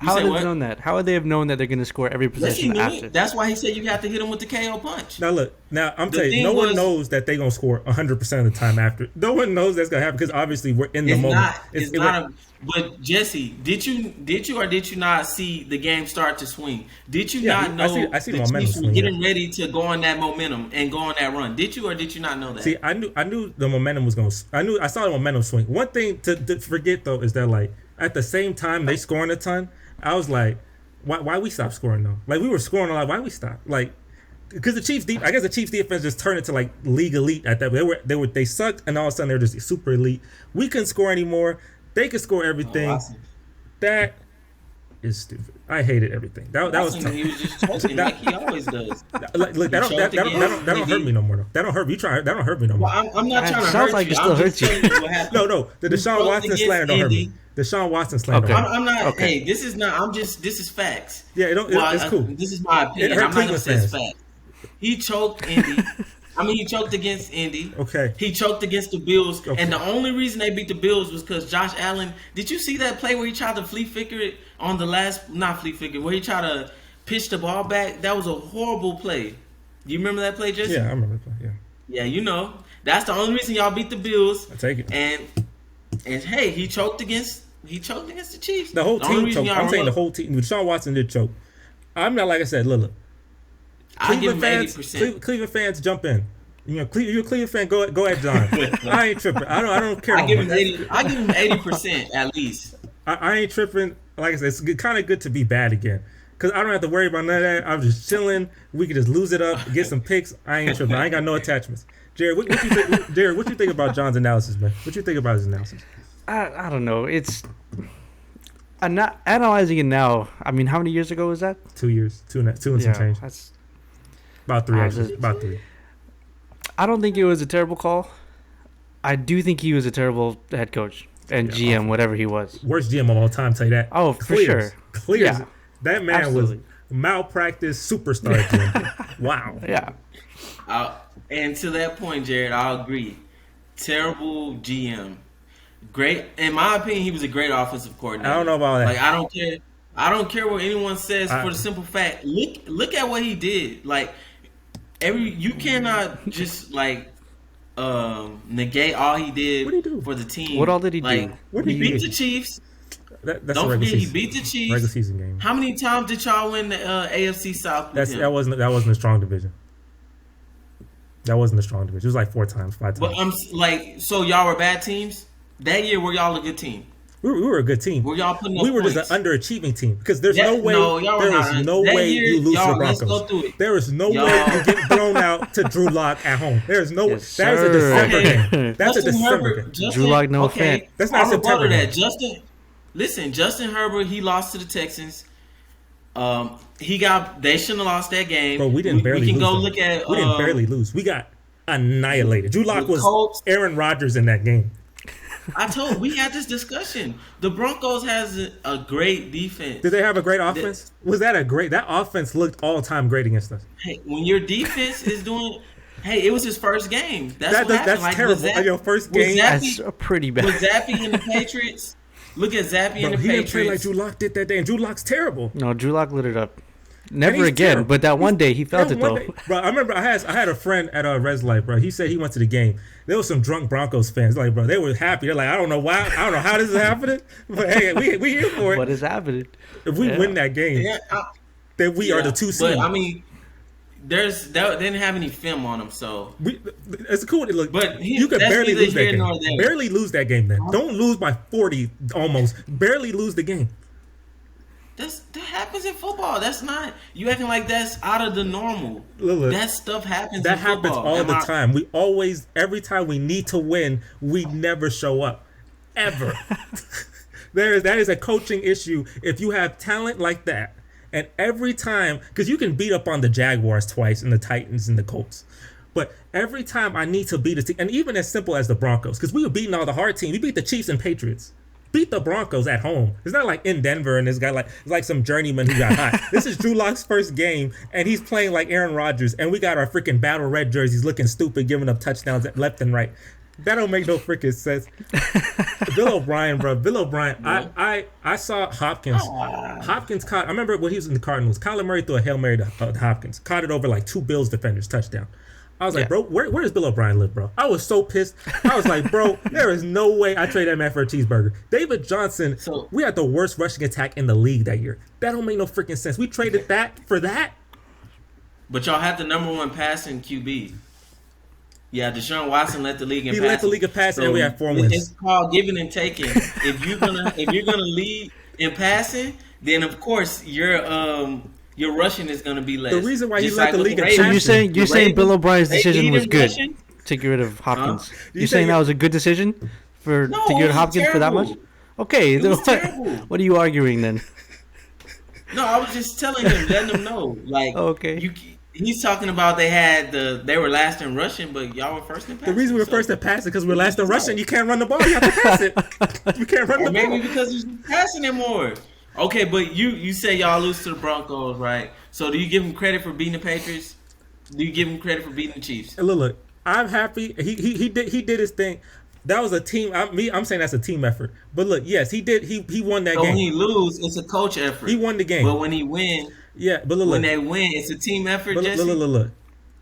How said would they what? have known that? How would they have known that they're going to score every Yes, he possession knew after? it. That's why he said you have to hit him with the KO punch. Now look, now I'm The telling you, thing no one was- knows that they're gonna score 100% of the time after. No one knows that's gonna happen because obviously we're in the It's moment. not. It's not. But Jesse, did you or did you not see the game start to swing? Did you Yeah, not know I see the momentum Chiefs were swing, getting ready to go on that momentum and go on that run? Did you or did you not know that? See, I knew the momentum was going. I saw the momentum swing. One thing to forget though is that like at the same time they scoring a ton, I was like, why we stop scoring though? Like we were scoring a lot. Why we stop? Like because the Chiefs I guess the Chiefs defense just turned into like league elite at that. They sucked and all of a sudden they're just super elite. We couldn't score anymore. They could score everything. Watson. That is stupid. I hated everything. That was Watson, tough. he was just choking like he always does. Look, that don't hurt me no more though. That don't hurt me. That don't hurt me no more. Well, I'm not trying to sounds hurt like you. it still I'm just hurts you. telling you what happened. No, the Deshaun choked Watson against slander don't hurt me. Indy. Deshaun Watson slander. Okay. Don't hurt me. I'm not. Okay. Hey, this is not. This is facts. Yeah, it's cool. This is my opinion. It hurt I'm not gonna Cleveland say it's fans. facts. He choked Indy. He choked against Indy. Okay. He choked against the Bills. Okay. And the only reason they beat the Bills was because Josh Allen. Did you see that play where he tried to flea flicker it on the last? Not flea flicker. Where he tried to pitch the ball back. That was a horrible play. You remember that play, Jesse? Yeah, I remember that. Yeah, Yeah, you know. That's the only reason y'all beat the Bills. I take it. And hey, he choked against the Chiefs. The whole only team reason choked. y'all I'm saying the won. whole team. Deshaun Watson did choke. I'm not like I said. Look. I give him Cleveland 80%. fans, Cleveland fans, jump in. You know, you're a Cleveland fan. Go ahead, John. I ain't tripping. I don't care. I no give more. him 80. I give him 80% at least. I ain't tripping. Like I said, it's kind of good to be bad again. Because I don't have to worry about none of that. I'm just chilling. We can just lose it up, get some picks. I ain't tripping. I ain't got no attachments. Jared, what you think? Jared, what you think about John's analysis, man? What you think about his analysis? I don't know. I'm not analyzing it now. I mean, how many years ago was that? 2 years, two and some change. That's. About three, I actually. just- About three. I don't think it was a terrible call. I do think he was a terrible head coach and GM, whatever he was. Worst GM of all time, tell you that. Oh, for sure. Clear. Yeah. That man Absolutely. was malpractice superstar GM. Wow. Yeah. And to that point, Jared, I'll agree. Terrible GM. Great, in my opinion, he was a great offensive coordinator. I don't know about that. Like I don't care. I don't care what anyone says for the simple fact. Look at what he did. Like you cannot just like negate all he did What did he do? for the team. What all did he do? Like, What did he he beat do? the Chiefs. That's Don't a regular forget he season. beat the Chiefs. Regular season game. How many times did y'all win the AFC South with him? That wasn't a strong division. That wasn't a strong division. It was like 4 times, 5 times. But I'm like, so y'all were bad teams that year. Were y'all a good team? We were a good team. Were y'all putting up We were points? just an underachieving team because there's Yeah, no way no, y'all were there not. is no That way year, you lose to y'all, the let's Broncos. go through it. There is no Y'all- way you get thrown out to Drew Lock at home. There is no way. Yes, That is a sir. December Okay. game. That's a Justin December Herbert, game. Drew Lock, no offense. That's not a I'll rebuttal September that. game. Justin Herbert, he lost to the Texans. They shouldn't have lost that game. Bro, we didn't barely We can lose. go though. look at. We didn't barely lose. We got annihilated. Drew Lock the was Colts. Aaron Rodgers in that game. We had this discussion. The Broncos has a great defense. Did they have a great offense? Was that a great? That offense looked all time great against us. Hey, when your defense is doing, hey, it was his first game. That's what happened. That's Like, terrible. was Zapp- Your first was game. Zappy- That's pretty bad. Was Zappy in the Patriots? Look at Zappy in Bro, the he didn't play like Patriots. Drew Lock did that day, and Drew Lock's terrible. No, Drew Lock lit it up. Never he's again. terrible. But that one day he felt That it one though. day- Bro, I remember I had a friend at Res Life, bro. He said he went to the game. There was some drunk Broncos fans. Like, bro, they were happy. They're like, I don't know why. I don't know how this is happening. But hey, we here for it. What is happening? If we Yeah. win that game, Yeah, then we are the 2 seed. But I mean, they didn't have any film on him, so It's cool. Look, But you could that's barely neither lose that here nor game. there. Barely lose that game, man. Don't lose by 40 almost. Barely lose the game. that happens in football. That's not you acting like that's out of the normal. Look, that stuff happens. That in happens football. all Am the I- time. We always, every time we need to win, we never show up. Ever. That is a coaching issue. If you have talent like that, and every time, because you can beat up on the Jaguars twice and the Titans and the Colts, but every time I need to beat a team, and even as simple as the Broncos, because we were beating all the hard teams. We beat the Chiefs and Patriots. Beat the Broncos at home. It's not like in Denver and this guy it's like some journeyman who got hot. This is Drew Lock's first game, and he's playing like Aaron Rodgers, and we got our freaking battle red jerseys looking stupid, giving up touchdowns left and right. That don't make no freaking sense. Bill O'Brien, bro. Bill O'Brien. I saw Hopkins. Hopkins caught. I remember when he was in the Cardinals. Kyler Murray threw a Hail Mary to Hopkins. Caught it over like 2 Bills defenders. Touchdown. I was like, bro, where does Bill O'Brien live, bro? I was so pissed. I was like, bro, there is no way I trade that man for a cheeseburger. David Johnson, we had the worst rushing attack in the league that year. That don't make no freaking sense. We traded that for that? But y'all had the #1 passing QB. Yeah, Deshaun Watson led the league in passing. He led the league in passing, and we had 4 wins. It's called giving and taking. If you're gonna lead in passing, then of course your rushing is going to be less. The reason why he led the league in passing. So you're saying Bill O'Brien's they decision was good rushing? to get rid of Hopkins? You're saying that was a good decision to get rid of Hopkins for that much? Okay, what are you arguing then? No, I was just telling him, letting him know. Like, okay. He's talking about they were last in rushing, but y'all were first in passing. The reason we were first in passing because we're last in rushing. You can't run the ball. You have to pass it. You can't run the ball. Maybe because he's passing it more. Okay, but you say y'all lose to the Broncos, right? So do you give him credit for beating the Patriots? Do you give him credit for beating the Chiefs? Look, I'm happy. He did his thing. That was a team. I'm saying that's a team effort. But look, yes, he did. He won that game. When he lose, it's a coach effort. He won the game. But when he win, when they win, it's a team effort. But look.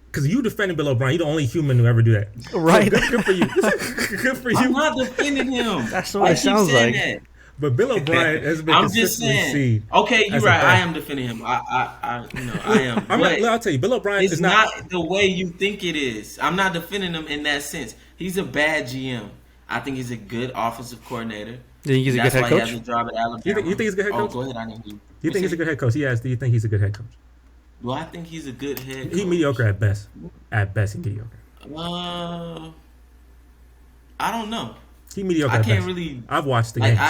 Because you defending Bill O'Brien, you're the only human who ever do that. Right. So good for you. Good for you. I'm not defending him. That's what it sounds like. That. But Bill O'Brien has been consistently seen. Okay, you're right. I am defending him. I am. I'll tell you, Bill O'Brien is not the way you think it is. I'm not defending him in that sense. He's a bad GM. I think he's a good offensive coordinator. Do you think he's a good head coach? That's why he has a job at Alabama. You think he's a good head coach? Oh, go ahead. I didn't hear you. You think he's a good head coach? He asked, do you think he's a good head coach? Well, I think he's a good head coach. He's mediocre at best. At best, he's mediocre. I don't know. He's mediocre I can't really... I've watched the games.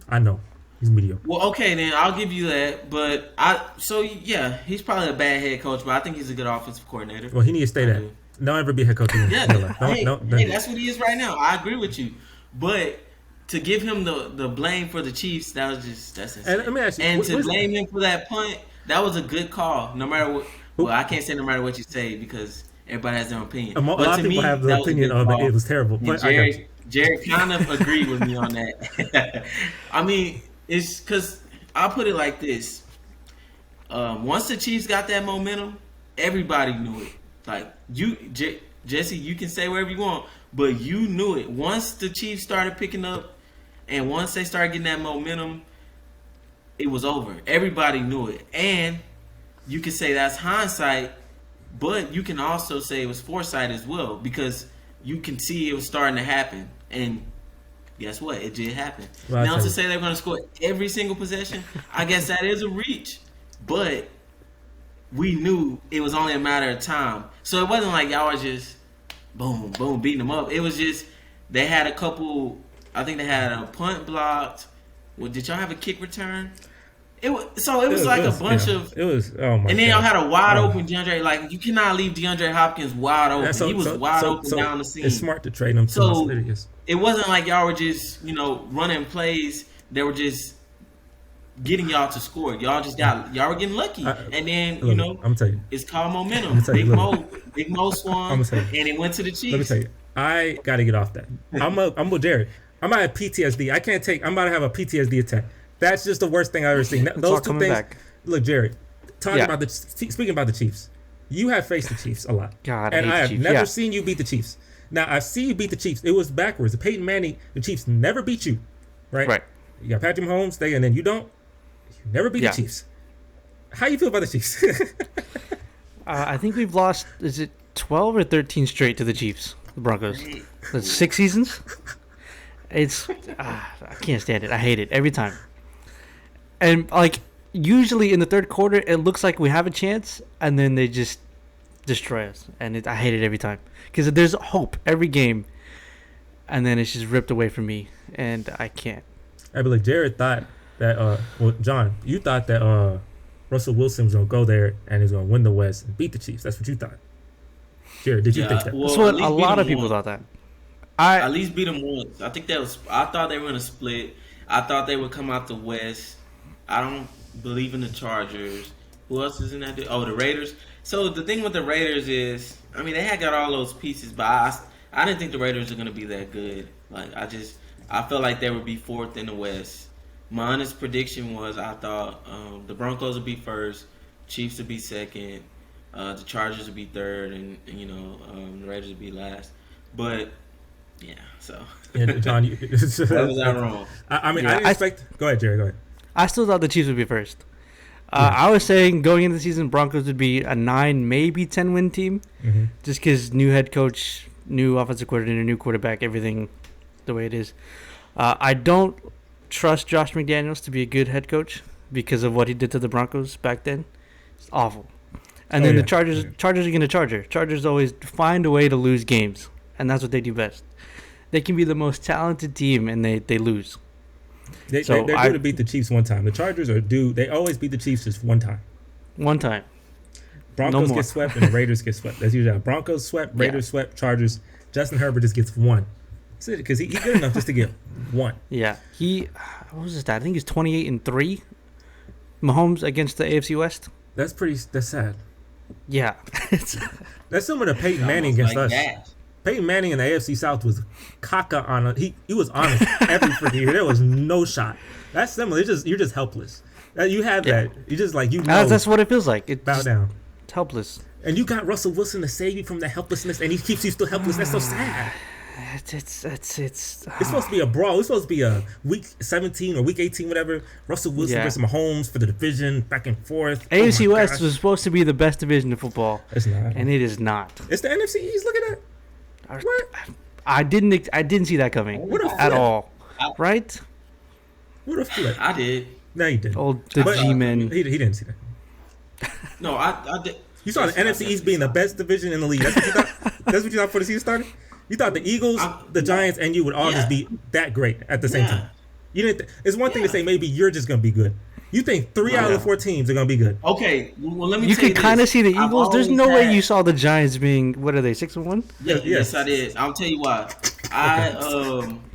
I know. He's mediocre. Well, okay, then I'll give you that. But he's probably a bad head coach, but I think he's a good offensive coordinator. Well, he needs to stay there. Don't ever be a head coach again. Hey, that's what he is right now. I agree with you. But to give him the blame for the Chiefs, that's insane. And let me ask you, to blame him for that punt, that was a good call. No matter what. Well, I can't say no matter what you say because everybody has their own opinion. A lot of people have the opinion of it was terrible. But Jared kind of agreed with me on that. I mean, it's because I'll put it like this. Once the Chiefs got that momentum, everybody knew it. Like, Jesse, you can say whatever you want, but you knew it. Once the Chiefs started picking up and once they started getting that momentum, it was over. Everybody knew it. And you can say that's hindsight, but you can also say it was foresight as well because you can see it was starting to happen. And guess what? It did happen. Well, now to say they're going to score every single possession, I guess that is a reach. But we knew it was only a matter of time. So it wasn't like y'all were just boom, boom, beating them up. It was just they had a couple. I think they had a punt blocked. Well, did y'all have a kick return? It was like a bunch of. It was. Oh my! And then y'all had a wide open DeAndre. Like you cannot leave DeAndre Hopkins wide open. He was wide open down the seam. It's smart to trade him. So it wasn't like y'all were just running plays. They were just getting y'all to score. Y'all were getting lucky. And then I'm telling you, it's called momentum. Big Mo swung, and it went to the Chiefs. Let me tell you, I got to get off that. I'm with Jared. I'm about to have PTSD. I can't take. I'm about to have a PTSD attack. That's just the worst thing I've ever seen. Those two things. Back. Look, Jared, speaking about the Chiefs, you have faced the Chiefs a lot. God, and I have Chiefs. never seen you beat the Chiefs. Now, I've seen you beat the Chiefs. It was backwards. The Peyton Manning, the Chiefs never beat you, right? Right. You got Patrick Mahomes, and then you don't. You never beat the Chiefs. How you feel about the Chiefs? I think we've lost, is it 12 or 13 straight to the Chiefs, the Broncos? That's 6 seasons? It's, I can't stand it. I hate it every time. And, usually in the third quarter, it looks like we have a chance, and then they just destroy us. And I hate it every time. Because there's hope every game, and then it's just ripped away from me, and I can't. Hey, but Jared thought that, John, you thought that Russell Wilson was going to go there and he's going to win the West and beat the Chiefs. That's what you thought. Jared, did you think that? Well, that's what a lot of people thought that. At least beat them once. I thought they were going to split. I thought they would come out the West. I don't believe in the Chargers. Who else is in that? Oh, the Raiders. So the thing with the Raiders is, they had got all those pieces, but I didn't think the Raiders were gonna be that good. Like I felt like they would be fourth in the West. My honest prediction was I thought the Broncos would be first, Chiefs would be second, the Chargers would be third, and the Raiders would be last. But yeah, so Yeah, John, was I wrong? I mean, I didn't expect. Go ahead, Jerry. Go ahead. I still thought the Chiefs would be first. I was saying going into the season, Broncos would be a 9, maybe 10-win team, just because new head coach, new offensive coordinator, new quarterback, everything the way it is. I don't trust Josh McDaniels to be a good head coach because of what he did to the Broncos back then. It's awful. And then the Chargers are going to Charger. Chargers always find a way to lose games, and that's what they do best. They can be the most talented team, and they lose. They're due to beat the Chiefs one time. The Chargers are due. They always beat the Chiefs just one time. One time. Broncos get swept and the Raiders get swept. That's usually how Broncos swept, Raiders swept, Chargers. Justin Herbert just gets one. That's it, because he's good enough just to get one. Yeah. What was his stat? I think he's 28-3. Mahomes against the AFC West. That's sad. Yeah. That's similar to Peyton Manning against us. That. Peyton Manning in the AFC South was caca on a, he was honest every freaking year. There was no shot. That's similar. You're just helpless. You have that. You just that's what it feels like. Bow down. It's helpless. And you got Russell Wilson to save you from the helplessness, and he keeps you still helpless. That's so sad. It's supposed to be a brawl. It's supposed to be a week 17 or week 18, whatever. Russell Wilson versus Mahomes for the division, back and forth. AFC West was supposed to be the best division of football. It's not, and it is not. It's the NFC East. Look at that. What? I didn't see that coming at all. Right? What a flip! I did. No, you didn't. The G-men. He didn't see that. No, I did. You saw the NFC East being the best division in the league. That's what you thought. That's what you thought before the season started. You thought the Eagles, the Giants, and you would all just be that great at the same time. You didn't. It's one thing to say maybe you're just gonna be good. You think 3 out of the 4 teams are gonna be good. Okay, well let me. You could kind of see the Eagles. There's no way you saw the Giants being, what are they, 6-1? Yes, I did. I'll tell you why.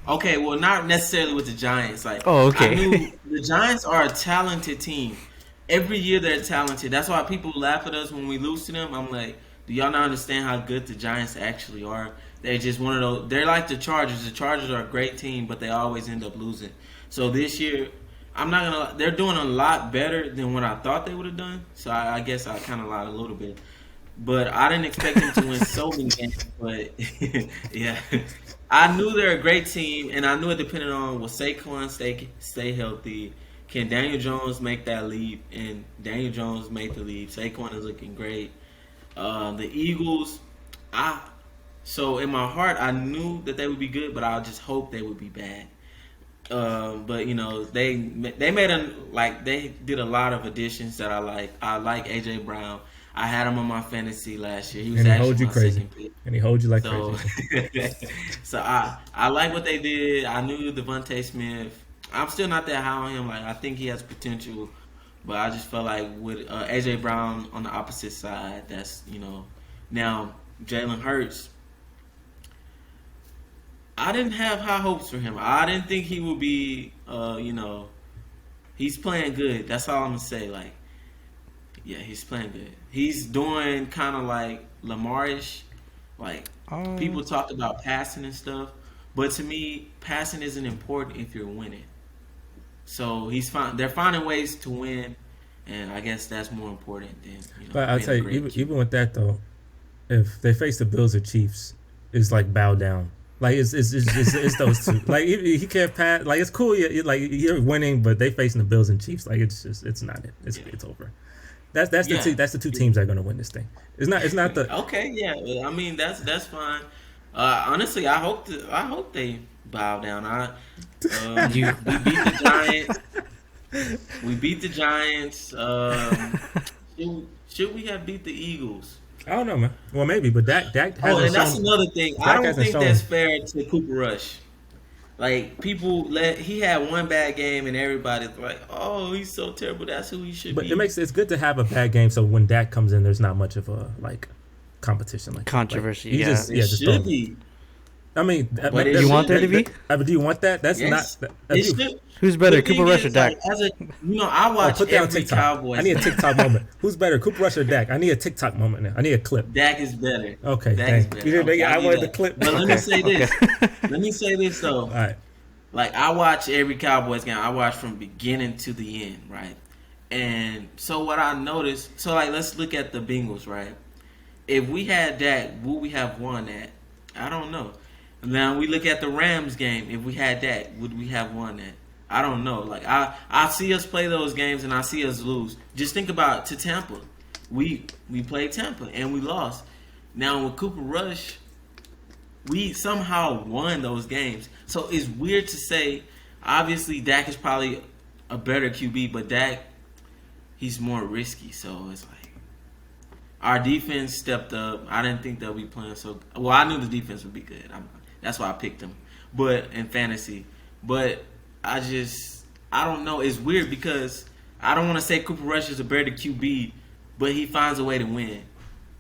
Okay, well not necessarily with the Giants. Like, I knew the Giants are a talented team. Every year they're talented. That's why people laugh at us when we lose to them. I'm like, do y'all not understand how good the Giants actually are? They're just one of those. They're like the Chargers. The Chargers are a great team, but they always end up losing. So this year, I'm not gonna. They're doing a lot better than what I thought they would have done. So I guess I kind of lied a little bit, but I didn't expect them to win so many games. But yeah, I knew they're a great team, and I knew it depended on will Saquon stay healthy. Can Daniel Jones make that leap? And Daniel Jones made the leap. Saquon is looking great. The Eagles, so in my heart, I knew that they would be good, but I just hoped they would be bad. But they they did a lot of additions that I like. I like AJ Brown. I had him on my fantasy last year. He was actually my second pick. And he holds you like crazy. So I like what they did. I knew Devontae Smith. I'm still not that high on him. Like, I think he has potential, but I just felt like with AJ Brown on the opposite side, that's now Jalen Hurts. I didn't have high hopes for him. I didn't think he would be, he's playing good. That's all I'm going to say. Like, yeah, he's playing good. He's doing kind of like Lamar-ish. Like, people talk about passing and stuff. But to me, passing isn't important if you're winning. So they're finding ways to win, and I guess that's more important than, But I'll tell you, even with that, though, if they face the Bills or Chiefs, it's like bow down. Like it's those two. Like he can't pass. Like it's cool. You're winning, but they facing the Bills and Chiefs. Like it's not it. It's over. That's the two teams that are gonna win this thing. It's not the. Okay, yeah. I mean that's fine. Honestly, I hope they bow down. We beat the Giants. We beat the Giants. Should we have beat the Eagles? I don't know, man. Well, maybe, but Dak hasn't and that's another thing. I don't think that's shown. fair to Cooper Rush. Like, he had one bad game and everybody's like, oh, he's so terrible. That's who he should be. But it's good to have a bad game, so when Dak comes in, there's not much of a competition, like controversy. It should be. I mean, But it You want there to should. be? but do you want that? That's Yes, not. it should. Who's better, The Cooper thing Rush or is, Dak? like, I watch Put that on every TikTok. Cowboys. I need a game. TikTok moment. Who's better, Cooper Rush or Dak? I need a TikTok moment now. I need a clip. Dak is better. Okay, Dak thank is you. better. You didn't- Okay, I I'll wanted give the that. clip. But let me say this. Let me say this though. All right. Like I watch every Cowboys game. I watch from beginning to the end, right? And so what I noticed. So like, let's look at the Bengals, right? If we had Dak, would we have won that? I don't know. Now we look at the Rams game. If we had Dak, would we have won that? I don't know. Like I see us play those games and I see us lose. Just think about to Tampa. We played Tampa and we lost. Now with Cooper Rush, we somehow won those games. So it's weird to say. Obviously, Dak is probably a better QB, but Dak, he's more risky. So it's like our defense stepped up. I didn't think they'll be playing so. Well, I knew the defense would be good. That's why I picked them. But in fantasy, but I don't know. It's weird because I don't want to say Cooper Rush is a better QB, but he finds a way to win.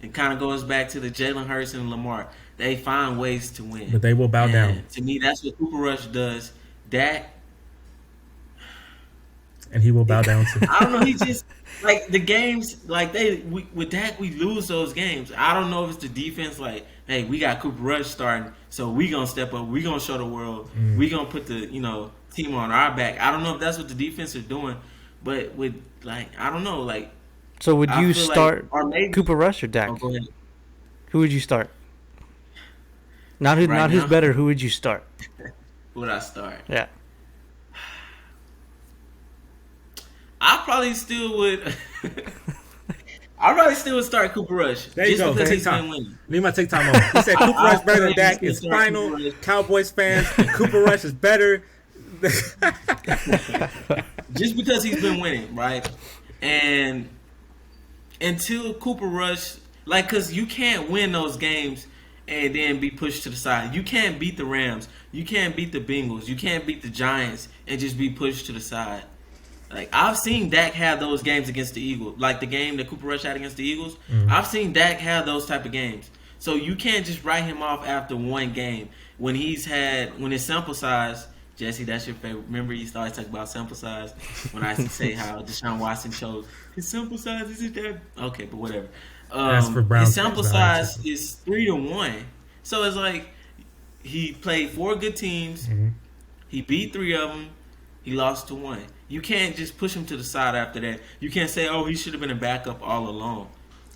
It kind of goes back to the Jalen Hurts and Lamar. They find ways to win. But they will bow down. To me, that's what Cooper Rush does. Dak, And he will bow down too. I don't know. He just like the games. Like with Dak, we lose those games. I don't know if it's the defense. Like, hey, we got Cooper Rush starting, so we gonna step up. We gonna show the world. We gonna put the team on our back. I don't know if that's what the defense are doing, but with like I don't know. Like, So would I you feel like- start or maybe- Cooper Rush or Dak? Oh, go ahead. Who would you start? Not who's now? better. Who would you start? Who would I start? Yeah. I probably still would. I probably still would start Cooper Rush. There you just go. because he's TikTok. been winning. Need my TikTok moment. He said Cooper Rush better than I Dak. still It's start final. Cooper Rush. Cowboys fans, Cooper Rush is better. Just because he's been winning, right? And until Cooper Rush, like, because you can't win those games and then be pushed to the side. You can't beat the Rams. You can't beat the Bengals. You can't beat the Giants and just be pushed to the side. Like, I've seen Dak have those games against the Eagles. Like the game that Cooper Rush had against the Eagles. I've seen Dak have those type of games. So you can't just write him off after one game. When his sample size, Jesse, that's your favorite. Remember, you used to always talk about sample size when I used to say how Deshaun Watson chose his sample size isn't that okay, but whatever. As for Browns His sample fans, size is 3-1, so it's like he played 4 good teams. He beat 3 of them. He lost to 1. You can't just push him to the side after that. You can't say, "Oh, he should have been a backup all along."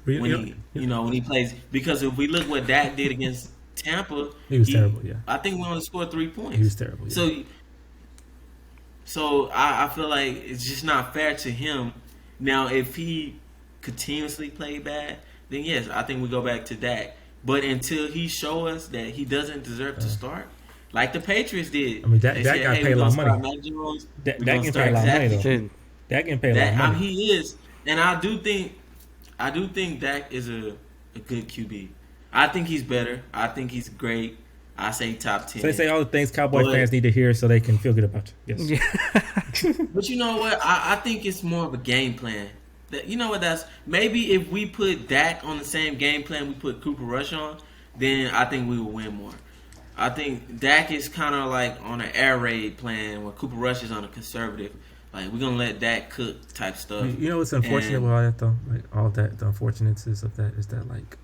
When he plays, because if we look what Dak did against Tampa, he was terrible. Yeah, I think we only scored 3 points. he was terrible. Yeah. So I feel like it's just not fair to him. Now, if he continuously played bad, then yes, I think we go back to Dak. But until he show us that he doesn't deserve to start, like the Patriots did. I mean, Dak They got said, paid a lot of we're money. gonna start Mac Jones, Dak we're getting gonna paid start a lot of money exactly- though. Dude, Dak getting paid a lot of money. He is, and I do think Dak is a good QB. I think he's better. I think he's great. I say top 10. So they say all the things Cowboy But- fans need to hear so they can feel good about you. Yes. yeah. But you know what? I think it's more of a game plan. You know what? That's maybe if we put Dak on the same game plan we put Cooper Rush on, then I think we will win more. I think Dak is kind of like on an air raid plan where Cooper Rush is on a conservative. Like, we're going to let Dak cook type stuff. You know what's unfortunate And- with all that though? Like all that, the unfortunates of that is that like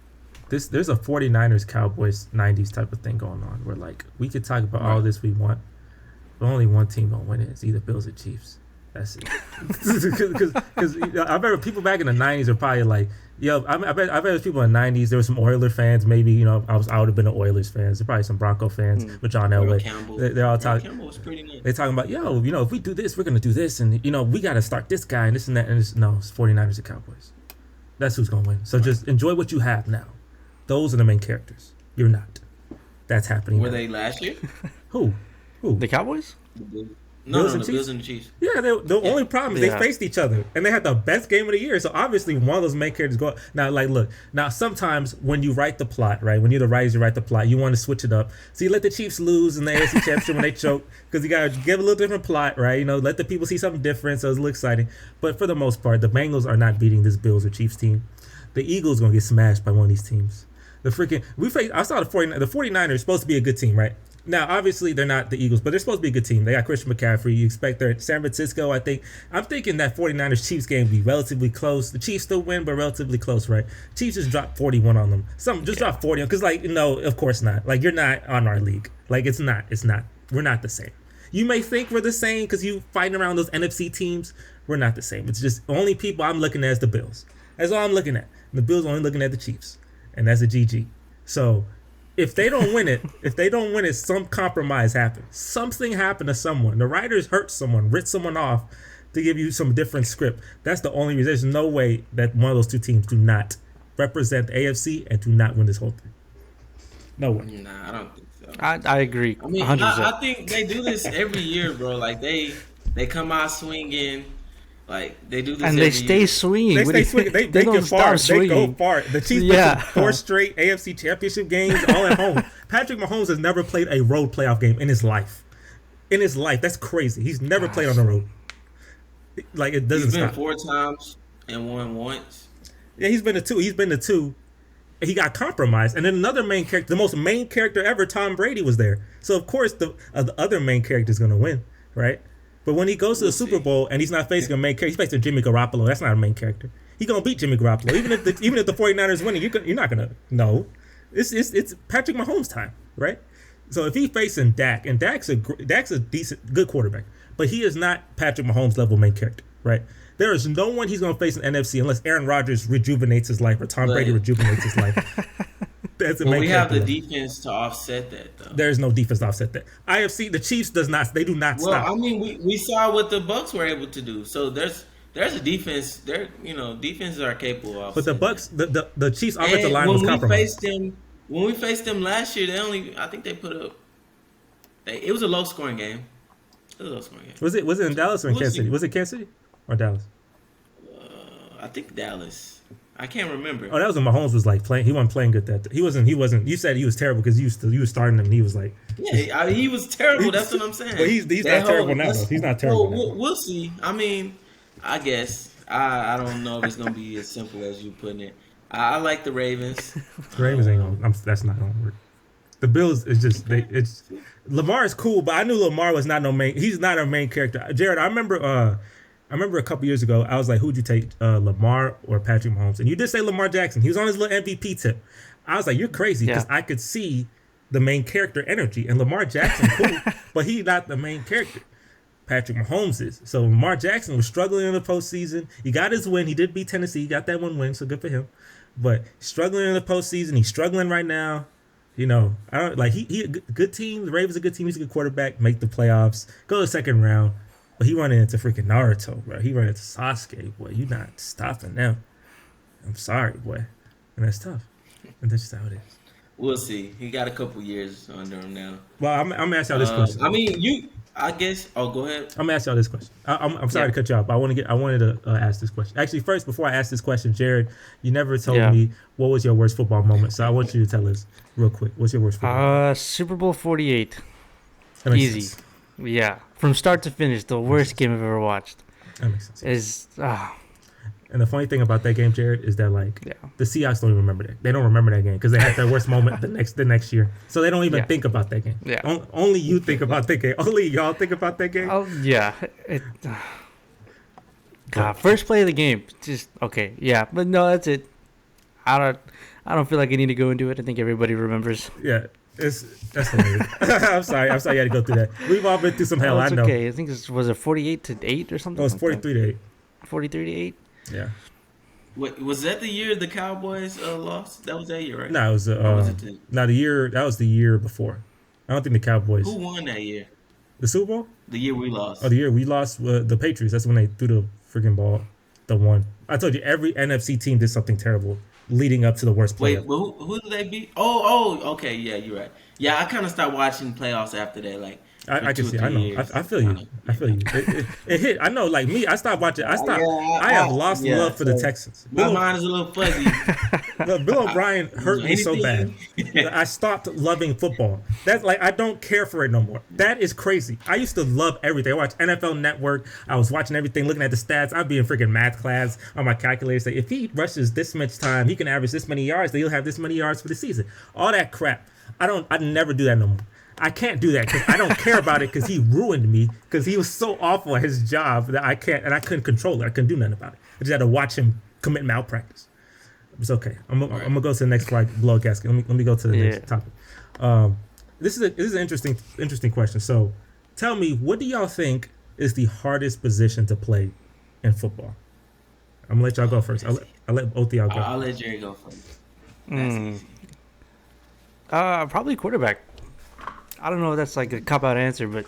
there's a 49ers Cowboys 90s type of thing going on where like we could talk about all this we want, but only one team gonna win it. It's either Bills or Chiefs. That's it. Because I remember people back in the 90s are probably like, yo, I bet there's people in the 90s. There were some Oilers fans. Maybe I would have been an Oilers fans. There's probably some Bronco fans with John Earl Elway. Campbell. They're all Earl talking. Campbell was pretty nice. They're talking about, yo, if we do this, we're gonna do this, and we gotta start this guy and this and that. And it's 49ers and Cowboys. That's who's gonna win. So just enjoy what you have now. Those are the main characters. You're not. That's happening. Were now. they last year? Who? The Cowboys? No, Bills the and Bills Chiefs? and the Chiefs. Yeah, the only problem is Yeah. they faced each other and they had the best game of the year. So obviously one of those main characters go now. Like, look, now sometimes when you write the plot, right? When you're the writers, you write the plot. You want to switch it up. So you let the Chiefs lose in the AFC Championship when they choke because you gotta give a little different plot, right? Let the people see something different, so it's a little exciting. But for the most part, the Bengals are not beating this Bills or Chiefs team. The Eagles gonna get smashed by one of these teams. I saw the 49ers supposed to be a good team, right? Now, obviously, they're not the Eagles, but they're supposed to be a good team. They got Christian McCaffrey. You expect they're San Francisco, I'm thinking that 49ers Chiefs game will be relatively close. The Chiefs still win, but relatively close, right? Chiefs just dropped 41 on them. Drop 40 because, no, of course not. Like, you're not on our league. Like, it's not. We're not the same. You may think we're the same because you fighting around those NFC teams. We're not the same. It's just only people I'm looking at is the Bills. That's all I'm looking at. And the Bills only looking at the Chiefs. And that's a GG. So if they don't win it, some compromise happened. Something happened to someone. The writers hurt someone, ripped someone off to give you some different script. That's the only reason. There's no way that one of those two teams do not represent the AFC and do not win this whole thing. No way. Nah, I don't think so. I agree. I mean, 100%. I think they do this every year, bro. Like they come out swinging. Like they do this, and they stay swinging. They stay swinging. They get far. They go far. The Chiefs played 4 straight AFC Championship games all at home. Patrick Mahomes has never played a road playoff game in his life. That's crazy. He's never played on the road. Like it doesn't. He's been stop. 4 times and won once. Yeah, he's been to 2. He got compromised, and then another main character, the most main character ever, Tom Brady, was there. So of course the other main character is going to win, right? But when he goes to the Super Bowl and he's not facing a main character, he's facing Jimmy Garoppolo. That's not a main character. He's gonna beat Jimmy Garoppolo. Even if the 49ers winning, you're not gonna know. It's Patrick Mahomes' time, right? So if he's facing Dak, and Dak's a good quarterback, but he is not Patrick Mahomes level main character, right? There is no one he's gonna face in NFC unless Aaron Rodgers rejuvenates his life or Tom Brady rejuvenates his life. That's we have the defense to offset that, though. There is no defense to offset that. IFC, the Chiefs do not stop. Well, I mean, we saw what the Bucks were able to do. So there's a defense. Defenses are capable of. But the Bucks, the Chiefs' offensive line was compromised. When we faced them last year, I think they put up. It was a low scoring game. Was it in Dallas or in Kansas City? Was it Kansas City or Dallas? I think Dallas. I can't remember. Oh, that was when Mahomes was like playing. He wasn't playing good that day. He wasn't. You said he was terrible because you was starting him. And he was like, yeah, he was terrible. That's what I'm saying. Well, he's not terrible now. Though. He's not terrible. Well, we'll see. I mean, I guess I don't know if it's gonna be as simple as you putting it. I like the Ravens. The Ravens ain't gonna. That's not gonna work. The Bills is just it's Lamar is cool, but I knew Lamar was not no main. He's not a main character. Jared, I remember a couple years ago, I was like, who'd you take, Lamar or Patrick Mahomes? And you did say Lamar Jackson. He was on his little MVP tip. I was like, you're crazy because I could see the main character energy. And Lamar Jackson, cool, but he's not the main character. Patrick Mahomes is. So Lamar Jackson was struggling in the postseason. He got his win. He did beat Tennessee. He got that one win, so good for him. But struggling in the postseason. He's struggling right now. I don't like he a good team. The Ravens a good team. He's a good quarterback. Make the playoffs. Go to the second round. But he running into freaking Naruto, bro. He running into Sasuke, boy. You not stopping them. I'm sorry, boy. And that's tough. And that's just how it is. We'll see. He got a couple years under him now. Well, I'm gonna ask y'all this question. I mean, I guess. Oh, go ahead. I'm gonna ask y'all this question. I'm sorry to cut you off, but I wanted to ask this question. Actually, first, before I ask this question, Jared, you never told me what was your worst football moment. So I want you to tell us real quick. What's your worst football moment? Super Bowl 48. Easy. Sense. Yeah, from start to finish, the worst game I've ever watched. That makes sense. And the funny thing about that game, Jared, is that the Seahawks don't even remember that. They don't remember that game because they had their worst moment the next year. So they don't even think about that game. Yeah. Only you think about that game. Only y'all think about that game. Oh yeah. God, first play of the game, just okay. Yeah, but no, that's it. I don't feel like I need to go into it. I think everybody remembers. Yeah. That's hilarious. I'm sorry you had to go through that. We've all been through some hell. I know. Okay, I think was it 48-8 or something. It was 43-8. 43-8. Yeah. Wait, was that the year the Cowboys lost? That was that year, right? No, it was the year. That was the year before. I don't think the Cowboys. Who won that year? The Super Bowl? The year we lost. Oh, the year we lost the Patriots. That's when they threw the freaking ball. The one. I told you every NFC team did something terrible leading up to the worst playoff. Wait, but who did they beat? Oh, okay, yeah, you're right. Yeah, I kind of stopped watching playoffs after that. Like I can two or see. three I know. years. I feel you. I feel you. It hit. I know. Like me, I stopped watching. I have lost love for the Texans. My mind is a little fuzzy. Bill O'Brien hurt me so bad. Anything- That I stopped loving football. That's like I don't care for it no more. That is crazy. I used to love everything. I watched NFL Network. I was watching everything, looking at the stats. I'd be in freaking math class on my calculator. Say if he rushes this much time, he can average this many yards. Then he'll have this many yards for the season. All that crap. I'd never do that no more. I can't do that because I don't care about it because he ruined me because he was so awful at his job that I couldn't control it. I couldn't do nothing about it. I just had to watch him commit malpractice. It's okay. I'm gonna go to the next slide, blow a gasket. Let me go to the next topic. This is an interesting question. So, tell me, what do y'all think is the hardest position to play in football? I'm gonna let y'all go first. I'll let both of y'all go. I'll let Jerry go first. That's easy. Probably quarterback. I don't know if that's like a cop-out answer, but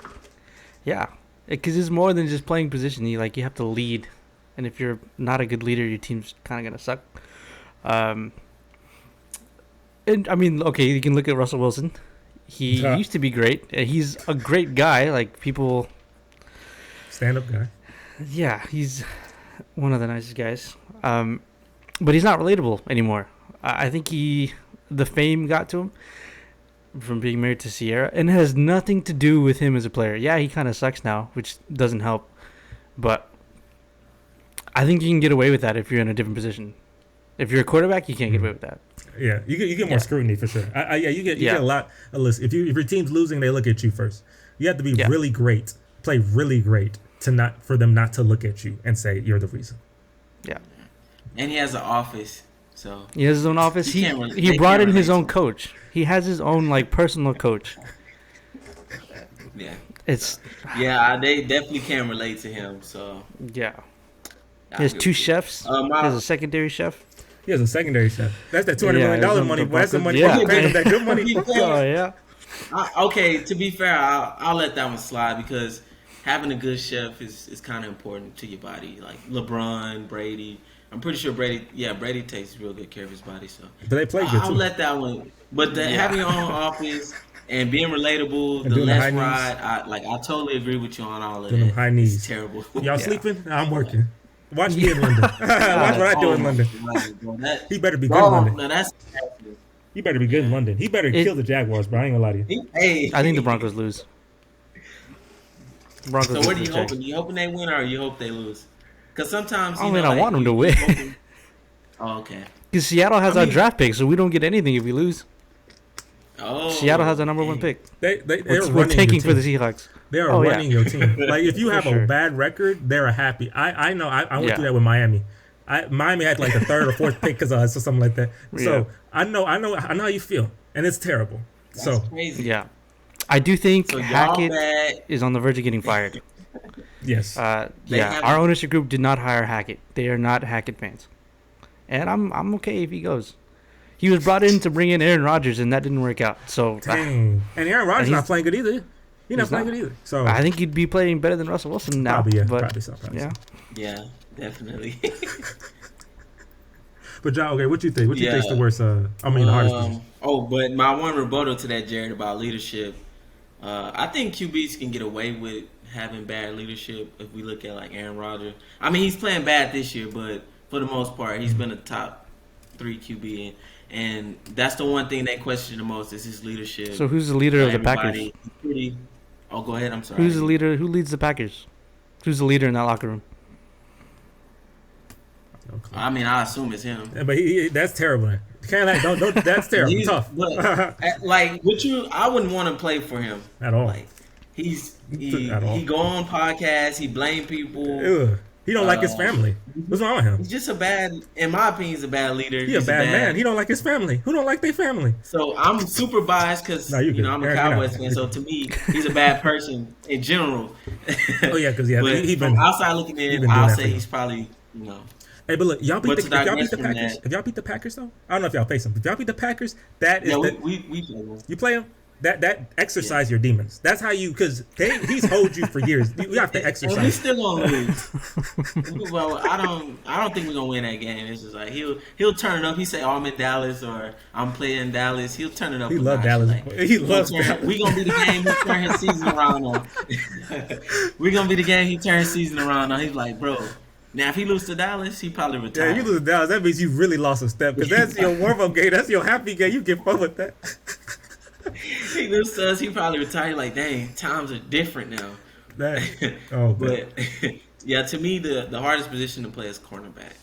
yeah, because it's more than just playing position. You have to lead, and if you're not a good leader, your team's kind of gonna suck. And I mean, okay, you can look at Russell Wilson. He used to be great. He's a great guy. Like people, stand-up guy. Yeah, he's one of the nicest guys. But he's not relatable anymore. I think the fame got to him from being married to Sierra, and it has nothing to do with him as a player. Yeah, he kind of sucks now, which doesn't help. But I think you can get away with that if you're in a different position. If you're a quarterback, you can't get away with that. Yeah, you get more scrutiny for sure. You get a lot of lists. If your team's losing, they look at you first. You have to be really great, play really great for them not to look at you and say you're the reason. Yeah. And he has an office, so he has his own office. He brought in his own coach. He has his own personal coach. Yeah. They definitely can relate to him. So yeah. He has two chefs. He has a secondary chef. He has a secondary chef. That's that $200 million money. That's the money. Yeah. That good money. Oh yeah. Okay, to be fair, I'll let that one slide because having a good chef is kind of important to your body. Like LeBron, Brady. I'm pretty sure Brady takes real good care of his body. So, but they play good too. I'll let that one. But having your own office and being relatable, and the less ride, I totally agree with you on all of that. High knees. It's terrible. Y'all sleeping? I'm working. Watch me in London. Watch what I do in London. He better be good in London. No, He better be good in London. He better kill the Jaguars, bro. I ain't gonna lie to you. I think the Broncos lose. So what are you hoping? You hoping they win or you hope they lose? Because sometimes I want them to win. Oh, okay. Because Seattle has our draft pick, so we don't get anything if we lose. Oh, Seattle has our number one pick. We're tanking for the Seahawks. They are running your team. Like if you have a bad record, they're happy. I know. I went through that with Miami. Miami had like the third or fourth pick because of us or something like that. So I know how you feel, and it's terrible. That's crazy. Yeah, I do think Hackett is on the verge of getting fired. Yes. Our ownership group did not hire Hackett. They are not Hackett fans, and I'm okay if he goes. He was brought in to bring in Aaron Rodgers, and that didn't work out. So, and Aaron Rodgers not playing good either. He's not playing good either. So I think he'd be playing better than Russell Wilson now. Probably so. Yeah, definitely. But John, okay, what you think? What you think's the worst? The hardest position? But my one rebuttal to that, Jared, about leadership. I think QBs can get away with having bad leadership if we look at like Aaron Rodgers. I mean, he's playing bad this year, but for the most part, he's been a top 3 QB, and that's the one thing they question the most is his leadership. So who's the leader of the Packers? Go ahead. I'm sorry. Who's the leader? Who leads the Packers? Who's the leader in that locker room? I mean, I assume it's him. Yeah, but that's terrible. Don't. That's terrible. Tough. But, I wouldn't want to play for him at all. Like he go on podcasts. He blame people. Ugh. He don't like his family. What's wrong with him? He's just in my opinion, he's a bad leader. He's a bad man. He don't like his family. Who don't like their family? So I'm super biased because I'm a Cowboys fan. So to me, he's a bad person in general. Oh yeah, because from outside looking in, I'll say he's probably Hey, but look, y'all beat the Packers. If y'all beat the Packers, though, I don't know if y'all face them. If y'all beat the Packers, that is we play them. You play them? That Yeah. exercise your demons. That's how you, because he's hold you for years. You have to And we exercise. still gonna lose. Well, I don't think we're gonna win that game. It's just like he'll turn it up. He say, "Oh, I'm in Dallas," or "I'm playing Dallas." He'll turn it up He a loves notch. Dallas. Like He loves we Dallas. gonna be the game. He turn his season around on. We gonna be the game. He turn his season around on. He's like, bro. Now, if he lose to Dallas, he probably Yeah, you retire. lose to Dallas. That means you really lost a step because that's your warm up game. That's your happy game. You get fun with that. He lose to us, he probably retire. Like, dang, times are different now. That. Oh man. But yeah, to me, the hardest position to play is cornerback.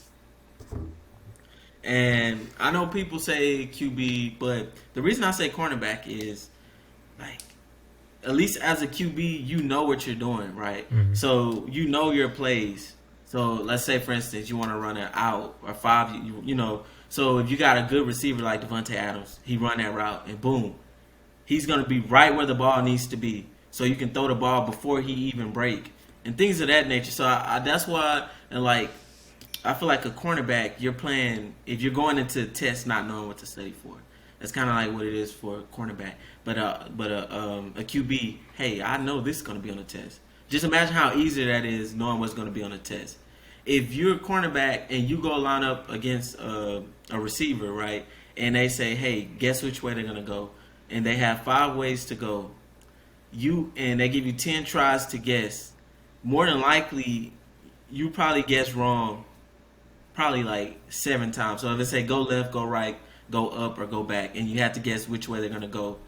And I know people say QB, but the reason I say cornerback is like at least as a QB, you know what you're doing, right? Mhm. So you know your plays. So let's say, for instance, you want to run it out or five, you know. So if you got a good receiver like Devontae Adams, he run that route and boom, he's gonna be right where the ball needs to be. So you can throw the ball before he even break and things of that nature. So that's why, and like I feel like a cornerback, you're playing if you're going into tests not knowing what to study for. That's kind of like what it is for a cornerback. But a QB, hey, I know this is going to be on the test. Just imagine how easy that is knowing what's going to be on the test. If you're a cornerback and you go line up against a receiver, right, and they say, hey, guess which way they're going to go, and they have 5 ways to go, and they give you 10 tries to guess, more than likely you probably guess wrong probably like 7 times. So if they say go left, go right, go up, or go back, and you have to guess which way they're gonna go,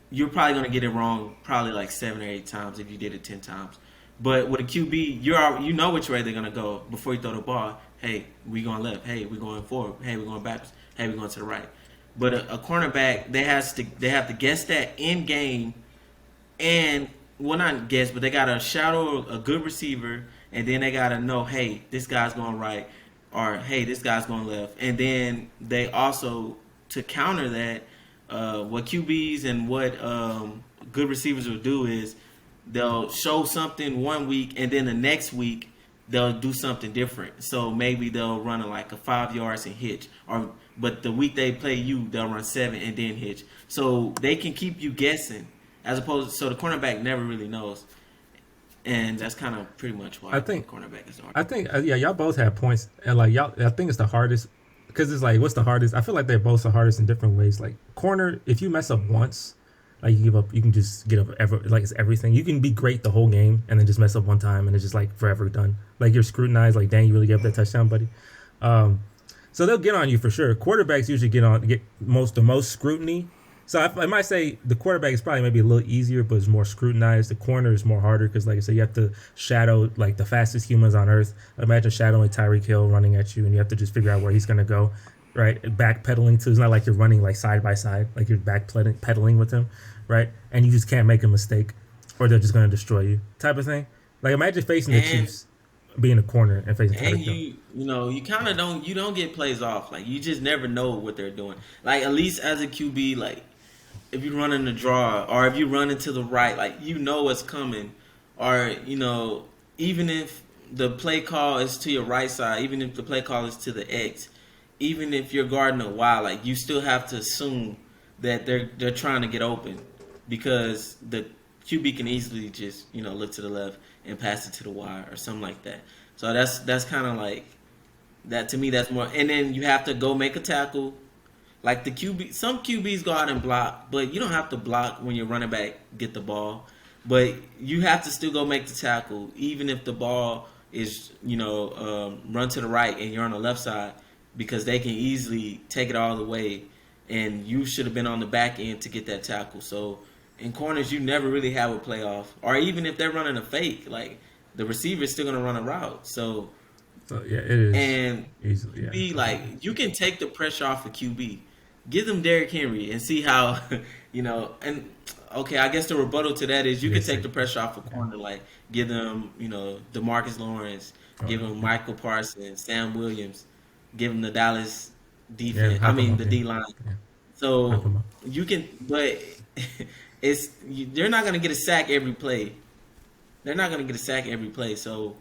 you're probably gonna get it wrong probably like 7 or 8 times if you did it 10 times. But with a QB, you know which way they're gonna go before you throw the ball. Hey, we going left. Hey, we going forward. Hey, we going backwards. Hey, we going to the right. But a cornerback, they have to guess that in game, and well, not guess, but they got to shadow a good receiver, and then they got to know, hey, this guy's going right, or hey, this guy's going left, and then they also to counter that, what QBs and what good receivers will do is they'll show something one week, and then the next week they'll do something different. So maybe they'll run like a 5 yards and hitch, or but the week they play you, they'll run 7 and then hitch. So they can keep you guessing. As opposed, so the cornerback never really knows, and that's kind of pretty much why I think cornerback is hard. I think yeah, y'all both have points, and like y'all, I think it's the hardest because it's like what's the hardest? I feel like they're both the hardest in different ways. Like corner, if you mess up once, like you give up, you can just get up ever like it's everything. You can be great the whole game and then just mess up one time and it's just like forever done. Like you're scrutinized. Like dang, you really gave up that touchdown, buddy. So they'll get on you for sure. Quarterbacks usually get the most scrutiny. So I might say the quarterback is probably maybe a little easier, but it's more scrutinized. The corner is more harder because, like I said, you have to shadow like the fastest humans on earth. Imagine shadowing Tyreek Hill running at you, and you have to just figure out where he's gonna go, right? Backpedaling too. It's not like you're running like side by side, like you're backpedaling with him, right? And you just can't make a mistake, or they're just gonna destroy you, type of thing. Like imagine facing the Chiefs, being a corner and facing And Tyreek Hill. you know you kind of don't get plays off. Like you just never know what they're doing. Like at least as a QB, like if you run in the draw or if you run into the right, like you know what's coming, or you know even if the play call is to your right side, even if the play call is to the X, even if you're guarding a Y, like you still have to assume that they're trying to get open because the QB can easily just look to the left and pass it to the Y or something like that. So that's kind of like that to me. That's more, and then you have to go make a tackle. Like the QB, some QBs go out and block, but you don't have to block when your running back get the ball. But you have to still go make the tackle, even if the ball is run to the right and you're on the left side, because they can easily take it all the way, and you should have been on the back end to get that tackle. So in corners, you never really have a playoff, or even if they're running a fake, like the receiver is still gonna run a route. So yeah, it is. And easily, QB, like you can take the pressure off of QB. Give them Derrick Henry and see how, and okay, I guess the rebuttal to that is you can take the pressure off a corner, like give them, DeMarcus Lawrence, give them Michael Parsons, Sam Williams, give them the Dallas defense. The D line. Yeah. So you can, but they're not gonna get a sack every play. They're not gonna get a sack every play. So,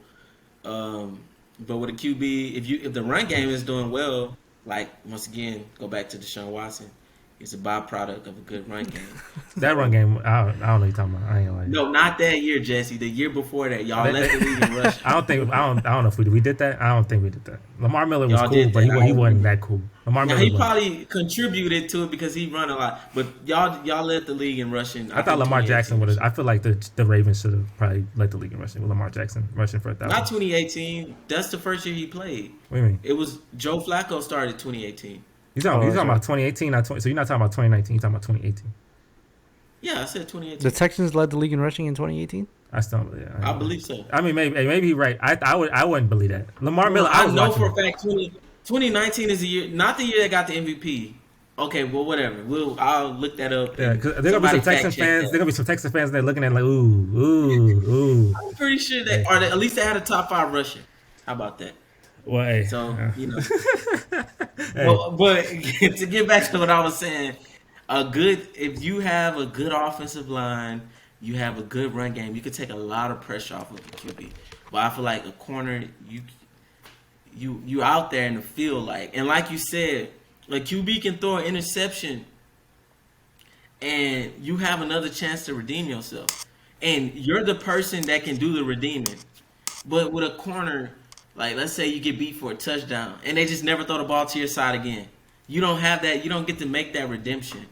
but with a QB, if the run game is doing well. Like once again, go back to Deshaun Watson. It's a byproduct of a good run game. That run game, I don't know what you're talking about. I ain't gonna lie. No, not that year, Jesse. The year before that, y'all led the league in rushing. I don't know if we did that. I don't think we did that. Lamar Miller was Y'all cool, did but that. he wasn't that cool. Lamar Now, Miller. he wasn't. probably contributed to it because he run a lot. But y'all led the league in rushing. I thought Lamar Jackson would have. I feel like the Ravens should have probably led the league in rushing with Lamar Jackson rushing for 1,000. Not 2018. That's the first year he played. What do you mean? It was Joe Flacco started 2018. You talking about 2018, not 20. So you're not talking about 2019. You're talking about 2018. Yeah, I said 2018. The Texans led the league in rushing in 2018. I still, yeah, I believe so. I mean, maybe he's right. I wouldn't believe that. Lamar Miller. I know for a fact 2019 is the year, not the year they got the MVP. Okay, well, whatever. I'll look that up. Yeah, because there's gonna be some Texan fans. There's gonna be some Texan fans that looking at like, ooh. I'm pretty sure they, or at least they had a top 5 rusher. How about that? Well, hey, so but to get back to what I was saying, if you have a good offensive line, you have a good run game, you can take a lot of pressure off of the QB. But I feel like a corner, you out there in the field, and like you said, a QB can throw an interception, and you have another chance to redeem yourself, and you're the person that can do the redeeming. But with a corner, let's say you get beat for a touchdown, and they just never throw the ball to your side again. You don't have that. You don't get to make that redemption.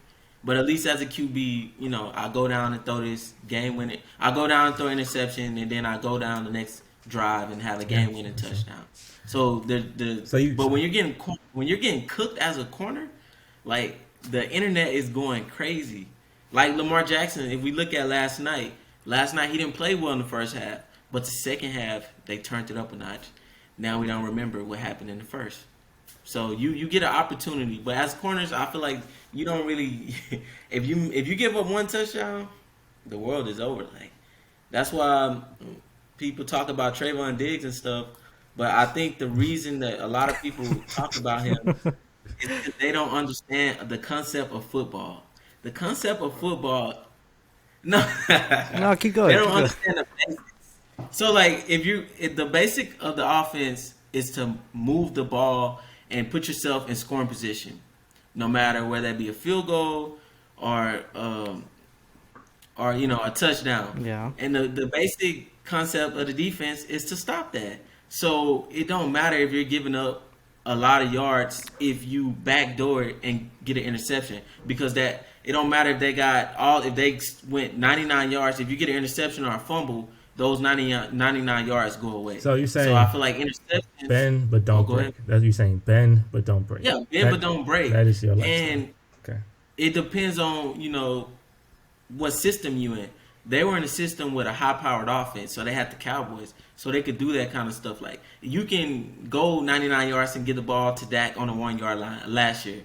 But at least as a QB, I go down and throw this game-winning. I go down and throw an interception, and then I go down the next drive and have a game-winning touchdown. So but when you're getting cooked as a corner, the internet is going crazy. Like Lamar Jackson, if we look at last night he didn't play well in the first half, but the second half they turned it up a notch. Now we don't remember what happened in the first. So you get an opportunity, but as corners, I feel like you don't really. if you give up one touchdown, the world is over. That's why people talk about Trayvon Diggs and stuff. But I think the reason that a lot of people talk about him is because they don't understand the concept of football. The concept of football. No, keep going. They don't understand the basics. So if the basic of the offense is to move the ball and put yourself in scoring position, no matter whether that be a field goal or a touchdown. Yeah. And the basic concept of the defense is to stop that. So it don't matter if you're giving up a lot of yards if you backdoor it and get an interception, because it don't matter if they went 99 yards. If you get an interception or a fumble, those 99 yards go away. So you're saying? So I feel like interceptions. Bend but don't break. That's what you're saying. Bend but don't break. Yeah, but don't break. That is your lifestyle. And okay. It depends on what system you in. They were in a system with a high-powered offense, so they had the Cowboys, so they could do that kind of stuff. You can go 99 yards and get the ball to Dak on the 1-yard line last year,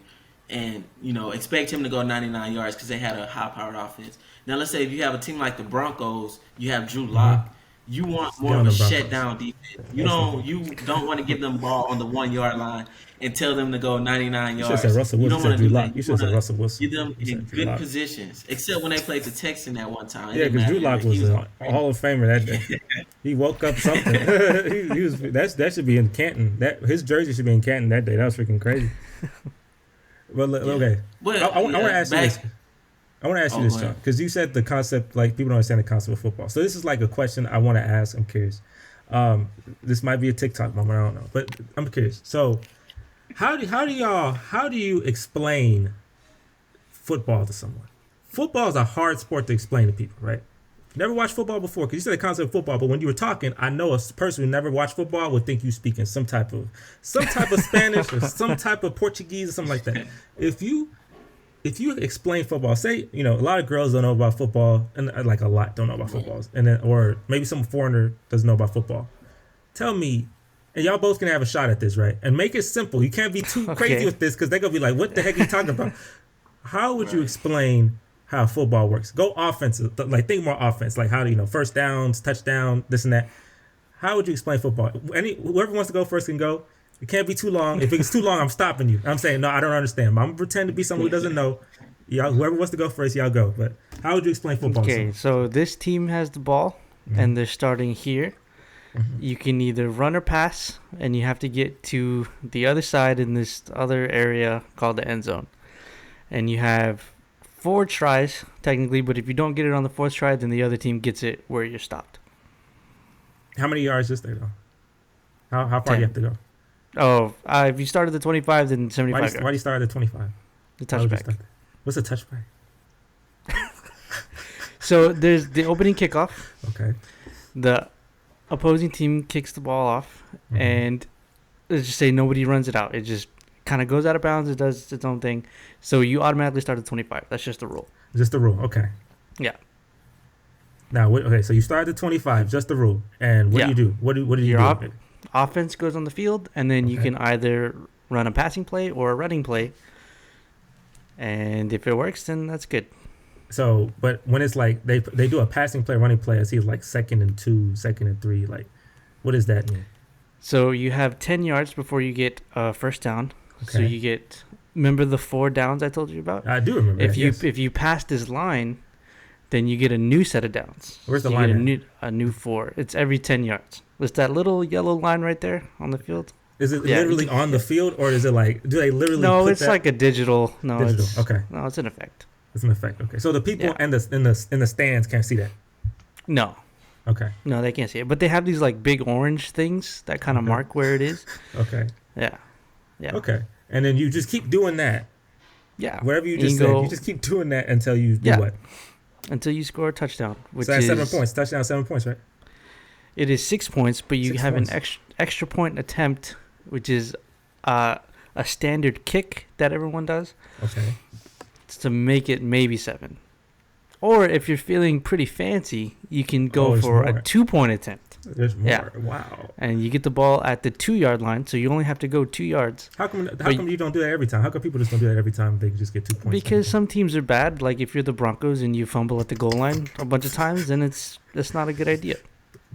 and expect him to go 99 yards because they had a high-powered offense. Now, let's say if you have a team like the Broncos, you have Drew Lock. Mm-hmm. You want more of a shut-down defense. You don't want to give them the ball on the 1-yard line and tell them to go 99 yards. You should have said Russell Wilson. You should have said Russell Wilson. Get them in good positions, except when they played the Texans that one time. Yeah, because Drew Lock was a Hall of Famer that day. He woke up something. he was. That should be in Canton. His jersey should be in Canton that day. That was freaking crazy. But okay, I want to ask you this. I want to ask you this, John, because you said the concept, people don't understand the concept of football. So this is a question I want to ask. I'm curious. This might be a TikTok moment, I don't know, but I'm curious. So, how do you explain football to someone? Football is a hard sport to explain to people, right? Never watched football before, because you said the concept of football, but when you were talking, I know a person who never watched football would think you speaking some type of Spanish or some type of Portuguese or something like that. If you explain football, say, a lot of girls don't know about football, and a lot don't know about football, and then, or maybe some foreigner doesn't know about football. Tell me, and y'all both can have a shot at this, right? And make it simple. You can't be too crazy with this, because they're going to be like, what the heck are you talking about? How would you explain how football works? Go offensive, think more offense, how do first downs, touchdown, this and that. How would you explain football? Whoever wants to go first can go. It can't be too long. If it's too long, I'm stopping you. I'm saying, no, I don't understand. I'm going to pretend to be someone who doesn't know. Y'all, whoever wants to go first, y'all go. But how would you explain football? Okay, so this team has the ball, and they're starting here. Mm-hmm. You can either run or pass, and you have to get to the other side in this other area called the end zone. and you have 4 tries technically, but if you don't get it on the 4th try, then the other team gets it where you're stopped. How many yards is there, though? How far 10. do you have to go? Oh, if you start at the 25, then 75 Why yards. do you start at 25? The Why would you touchback. start there? What's a touchback? So there's the opening kickoff. Okay. The opposing team kicks the ball off, Mhm. and let's just say nobody runs it out. It just kind of goes out of bounds. It does its own thing. So you automatically start at 25. That's just the rule. Just the rule. Okay. Yeah. Now, okay, so you start at 25, just the rule. And what do Yeah. you do? What do you Your do? op- offense goes on the field, and then you Okay. can either run a passing play or a running play. And if it works, then that's good. So, but when it's like they do a passing play, running play, I see it's like 2nd and 2, 2nd and 3. Like, what does that mean? So you have 10 yards before you get first down. So Okay. you get, remember the 4 downs I told you about? I do remember If that, you yes. if you pass this line, then you get a new set of downs. Where's the So you line get a new 4. It's every 10 yards. It's that little yellow line right there on the field. Is it Yeah, literally on the field, or is it like, do they literally No, put it's that? like a digital. No, Digital, it's okay. No, it's an effect. It's an effect. Okay. So the people Yeah. in the stands can't see that. No, Okay. no, they can't see it. But they have these like big orange things that kind of Okay. mark where it is. Okay. Yeah, yeah, Okay. And then you just keep doing that. yeah. Whatever you And just said, go you just keep doing that until you do Yeah. what? until you score a touchdown, which So that's is 7 points. Touchdown, 7 points, right? It is 6 points, but you 6 have points. an extra point attempt, which is a standard kick that everyone does. Okay. To make it maybe 7. Or if you're feeling pretty fancy, you can go there's for more. a 2-point attempt. There's more. Yeah. Wow. And you get the ball at the 2-yard line, so you only have to go 2 yards. How come you don't do that every time? How come people just don't do that every time? They can just get 2 points. Because some teams are bad. Like if you're the Broncos and you fumble at the goal line a bunch of times, then that's not a good idea.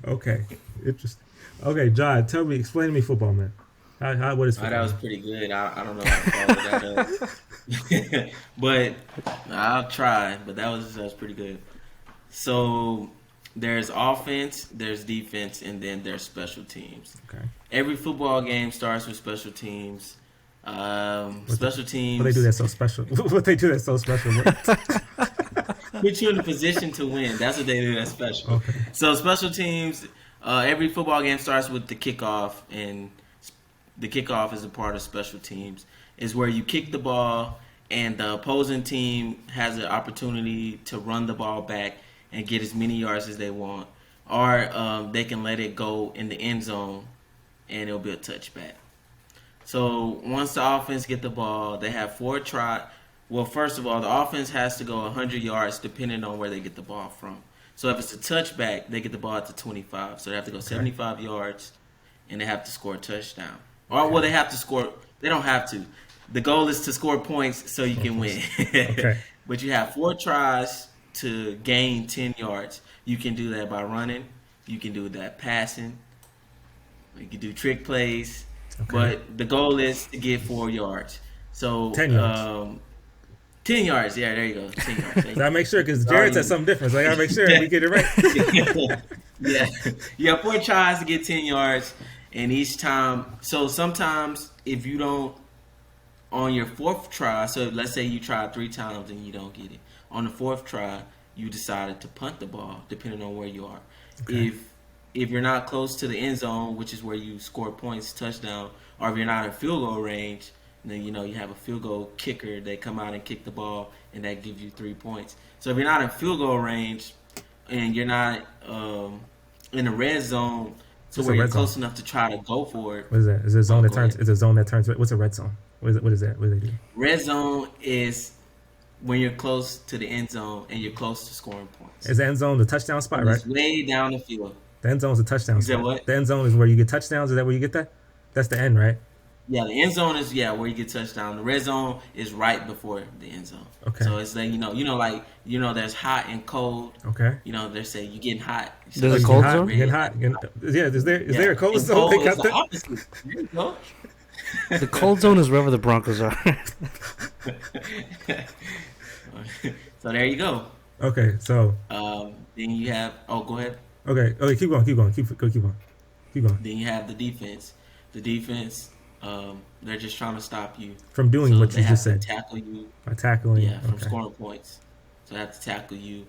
Okay. Interesting. Okay, John, explain to me football, man. What is Oh, football? that was pretty good. I don't know how to follow that up. But I'll try. But that was pretty good. So there's offense, there's defense, and then there's special teams. Okay. Every football game starts with special teams. Special teams What they do that's so special? What they do that's so special? put you in a position to win. That's what they do that's special. Okay. So special teams, every football game starts with the kickoff, and the kickoff is a part of special teams. Is where you kick the ball, and the opposing team has an opportunity to run the ball back and get as many yards as they want, or they can let it go in the end zone, and it'll be a touchback. So once the offense get the ball, they have 4 try. Well, first of all, the offense has to go 100 yards depending on where they get the ball from. So if it's a touchback, they get the ball at the 25. So they have to go 75 yards, and they have to score a touchdown. Or, well, they have to score. They don't have to. The goal is to score points so you can win. Okay. But you have 4 tries to gain 10 yards. You can do that by running. You can do that passing. You can do trick plays. Okay. But the goal is to get 4 yards. So 10 yards. 10 yards. Yeah, there you go. 10 yards. So I make sure because Jared said something different. So I gotta make sure we get it right. Yeah. You have 4 tries to get 10 yards, and each time. So sometimes if you don't, on your 4th try, so let's say you tried 3 times and you don't get it. On the 4th try, you decided to punt the ball, depending on where you are. Okay. If you're not close to the end zone, which is where you score points, touchdown, or if you're not in field goal range, then you have a field goal kicker. They come out and kick the ball, and that gives you 3 points. So if you're not in field goal range, and you're not in the red zone, so What's where a you're red close zone? enough to try to go for it. What is that? Is it a zone that Go turns? ahead. Is it a zone that turns? What's a red zone? What is that? What do they do? Red zone is when you're close to the end zone and you're close to scoring points. Is the end zone the touchdown spot, right? It's way down the field. The end zone is the touchdown You said spot. what? The end zone is where you get touchdowns. Is that where you get that? That's the end, right? Yeah, the end zone is where you get touchdown. The red zone is right before the end zone. Okay. So it's like there's hot and cold. Okay. They say you're getting hot. So There's a it's cold hot, zone? you get hot. Yeah. Is there a cold And zone? They cold got is the that? opposite. There you go. The cold zone is wherever the Broncos are. So there you go. Okay. So. Then you have. Oh, go ahead. Okay. Keep going. Keep going. Keep on. Then you have the defense. The defense They're just trying to stop you From doing so what they you have just to said. tackle you. By tackling. Yeah, from Okay. scoring points. So they have to tackle you.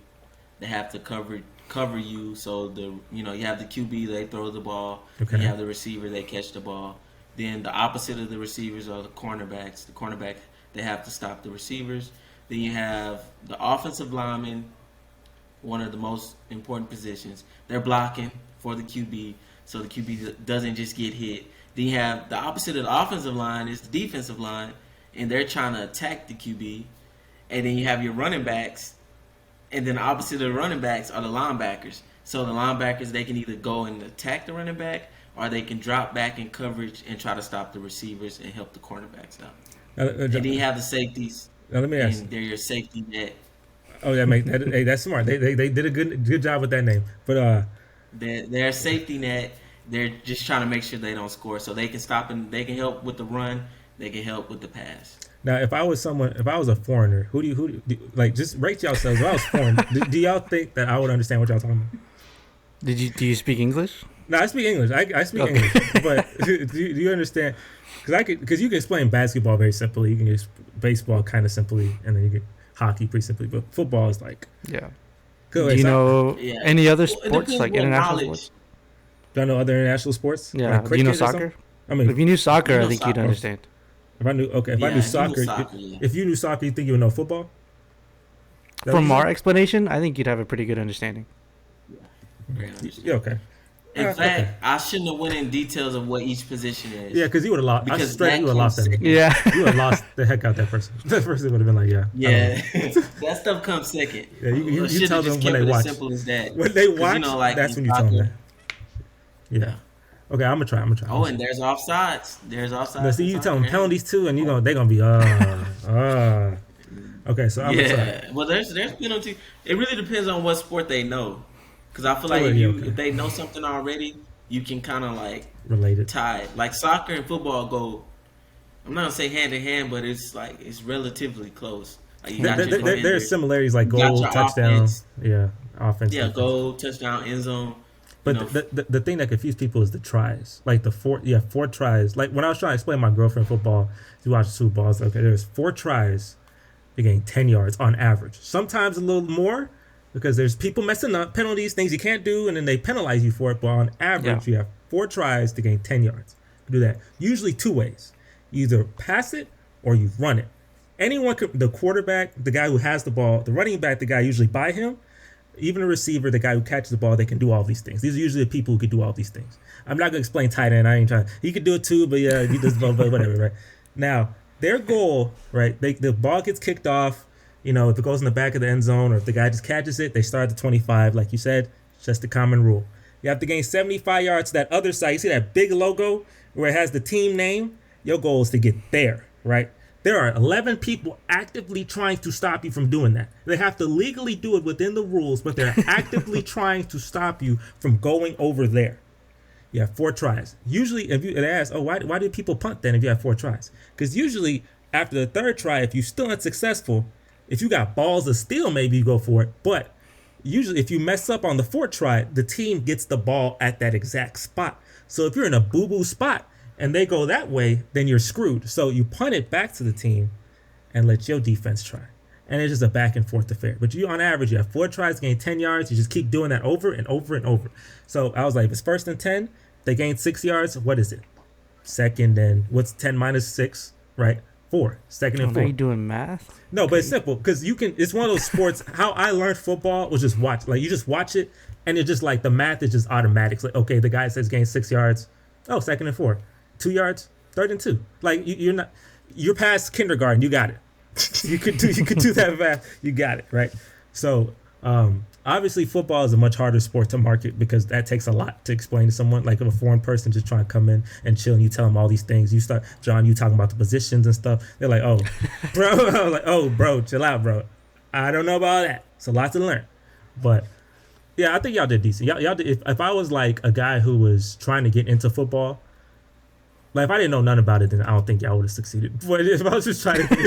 They have to cover you. So you have the QB, they throw the ball. Then you Okay. have the receiver, they catch the ball. Then the opposite of the receivers are the cornerbacks. The cornerback, they have to stop the receivers. Then you have the offensive lineman, one of the most important positions. They're blocking for the QB, so the QB doesn't just get hit. Then you have the opposite of the offensive line is the defensive line, and they're trying to attack the QB. And then you have your running backs, and then the opposite of the running backs are the linebackers. So the linebackers, they can either go and attack the running back, or they can drop back in coverage and try to stop the receivers and help the cornerbacks out. And then you have the safeties, Now let me ask. and they're your safety net. Oh yeah, mate. Hey, that's smart. They did a good job with that name. But Their safety net, they're just trying to make sure they don't score, so they can stop and they can help with the run, they can help with the pass. now, if I was a foreigner, who do you like? Just rate yourselves. If I was foreign, do y'all think that I would understand what y'all talking about? Do you speak English? No, I speak English. I speak Okay. English, but do you understand? Because you can explain basketball very simply. You can explain baseball kind of simply, and then you get hockey pretty simply. But football is like, Yeah. go Do you know Yeah. any other Well, it sports, depends like what international knowledge. sports? Do I know other international sports? Yeah. Like Do you know cricket or something? soccer? I mean, If you knew soccer, You know I think you'd soccer. understand. if I knew Yeah, knew you know soccer, soccer, yeah. if you knew soccer, you think you would know football? That From what our you explanation, I think you'd have a pretty good understanding. Great said? understanding. Yeah, okay. In Yeah, fact, okay. I shouldn't have went in details of what each position is. Yeah, because you would have lost. Because Straight, that you would have lost comes that. second. Yeah. You would have lost the heck out that person. That person would have been like, yeah. I don't know. Yeah, that stuff comes second. Yeah, you Should tell have just them when kept they it watch. as simple as that. When they 'Cause, watch, like that's in when you tell them soccer- that. Yeah. Okay, I'm gonna try. Oh, and there's offsides. There's offsides. But see, in you soccer, tell them ain't penalties too, and they're gonna be Okay, so I'm it? gonna try. Yeah. Well, there's penalty. It really depends on what sport they know. Because I feel Oh, like yeah, if okay. if they know something already, you can kind of like Related. tie it. Like soccer and football go. I'm not gonna say hand in hand, but it's relatively close. Like you got your There are defenders. similarities like You got goal, your touchdown, offense. offense. Yeah, defense. goal, touchdown, end zone. But you know, the thing that confuses people is the tries. Like four tries. Like when I was trying to explain my girlfriend football, she watched Super Bowl. I was like, okay, there's 4 tries to gain 10 yards on average. Sometimes a little more because there's people messing up, penalties, things you can't do, and then they penalize you for it. But on average, you have 4 tries to gain 10 yards. You do that usually 2 ways. You either pass it or you run it. Anyone could, the quarterback, the guy who has the ball, the running back, the guy usually by him, even a receiver, the guy who catches the ball, they can do all these things. These are usually the people who can do all these things. I'm not gonna explain tight end. I ain't trying. He could do it too, but yeah, he does whatever, right? Now, their goal, right? The ball gets kicked off. You know, if it goes in the back of the end zone, or if the guy just catches it, they start at the 25, like you said. It's just a common rule. You have to gain 75 yards to that other side. You see that big logo where it has the team name? Your goal is to get there, right? There are 11 people actively trying to stop you from doing that. They have to legally do it within the rules, but they're actively trying to stop you from going over there. You have 4 tries. Usually, if you ask, oh, why do people punt then if you have 4 tries? Because usually, after the 3rd try, if you're still unsuccessful, if you got balls of steel, maybe you go for it. But usually, if you mess up on the 4th try, the team gets the ball at that exact spot. So if you're in a boo-boo spot, and they go that way, then you're screwed. So you punt it back to the team and let your defense try. And it's just a back and forth affair. But you, on average, you have 4 tries, gain 10 yards. You just keep doing that over and over and over. So I was like, if it's 1st and 10, they gain 6 yards. What is it? 2nd and what's 10 minus 6, right? 4. 2nd and 4. Are you doing math? No, but it's simple because you can. It's one of those sports. How I learned football was just watch. Like you just watch it, and it's just like the math is just automatic. It's like okay, the guy says gain 6 yards. Oh, 2nd and 4. 2 yards, 3rd and 2. Like you're past kindergarten. You got it. you could do that fast. You got it right. So obviously, football is a much harder sport to market because that takes a lot to explain to someone. Like if a foreign person just trying to come in and chill, and you tell them all these things. You start, John, you talking about the positions and stuff. They're like, oh, bro, I was like, oh, bro, chill out, bro. I don't know about that. It's a lot to learn, but. Yeah, I think y'all did decent. Y'all did. If I was like a guy who was trying to get into football. Like, if I didn't know nothing about it, then I don't think y'all would have succeeded. But if I was just trying to get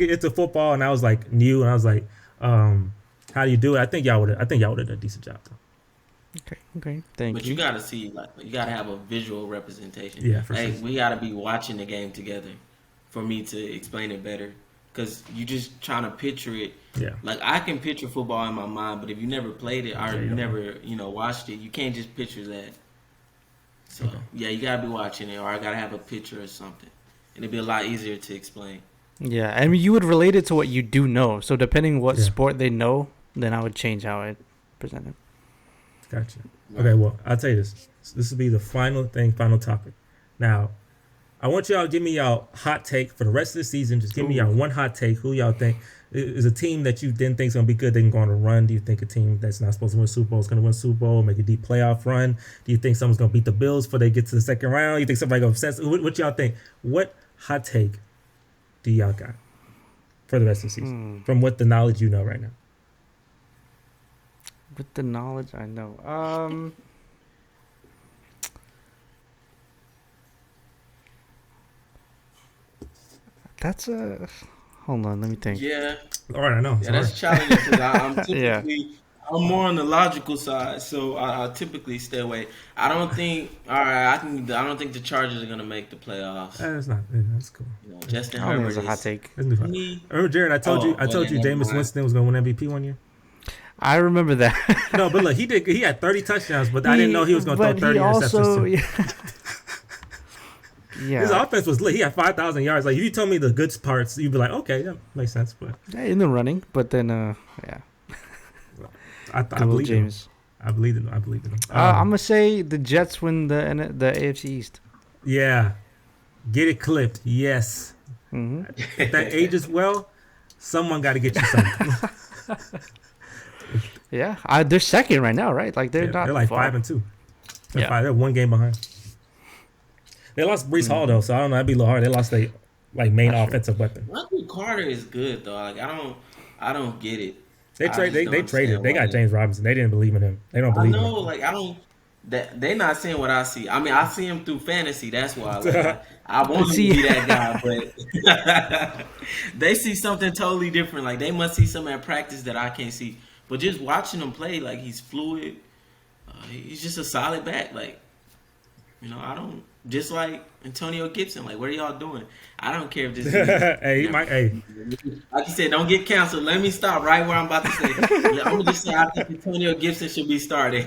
into football and I was, like, new and I was like, how do you do it? I think y'all would have done a decent job, though. Okay. Thank But you. you gotta see, like, you gotta have a visual representation. Yeah, for sure. Like, we gotta be watching the game together for me to explain it better. Cause you just trying to picture it. Yeah. Like, I can picture football in my mind, but if you never played it or Yeah, you you don't know. never, watched it, you can't just picture that. So Okay. yeah, you gotta be watching it, or I gotta have a picture or something, and it'd be a lot easier to explain. Yeah, I mean, you would relate it to what you do know. So depending what Yeah. sport they know, then I would change how I present it. Gotcha. Okay, well, I'll tell you this. This will be the final thing, final topic. Now, I want y'all to give me y'all hot take for the rest of the season. Just give me y'all one hot take. Who y'all think is a team that you didn't think is going to be good, they can go on a run? Do you think a team that's not supposed to win Super Bowl is going to win Super Bowl, make a deep playoff run? Do you think someone's going to beat the Bills before they get to the second round? You think somebody going to upset? What y'all think? What hot take do y'all got for the rest of the season from what the knowledge you know right now? With the knowledge I know, that's a. Hold on, let me think. Yeah, All right, I know. yeah, that's challenging because I'm typically Yeah. I'm more on the logical side, so I typically stay away. I don't think. All right, I don't think the Chargers are gonna make the playoffs. That's not. Yeah, that's cool. Justin I don't think Herbert it's a hot is. take. That's new fun. He- Remember, Jared, I told you never Jameis mind. Winston was going to win MVP one year. I remember that. No, but look, he did. He had 30 touchdowns, but I didn't know he was going to throw but 30 he also, interceptions too. yeah. His offense was lit. He had 5,000 yards. Like if you told me the good parts, you'd be like, okay, that makes sense. But Yeah, in the running, but then yeah, I good old believe in him. James. I believe in him. I believe in him. I'm gonna say the Jets win the AFC East. Yeah, get it clipped. Yes, Hmm if that ages well, someone got to get you something. Yeah, they're second right now, right? Like they're Yeah, not. they're like far. 5-2. They're Yeah. five. They're one game behind. They lost Brees Hall though, so I don't know. That'd be a little hard. They lost their main That's true. offensive weapon. Michael Carter is good though. Like I don't get it. They I trade. just don't They traded. understand They got why. James Robinson. They didn't believe in him. They don't I believe in know, him. like I don't. That they're not seeing what I see. I mean, I see him through fantasy. That's why. Like, I want him to See- be that guy, but they see something totally different. Like they must see something at practice that I can't see. But just watching him play, like he's fluid. He's just a solid back. Like I don't just like Antonio Gibson. Like, what are y'all doing? I don't care if this. Hey, he might. Hey, Like you said, don't get canceled. Let me stop right where I'm about to say. I'm gonna just say I think Antonio Gibson should be starting.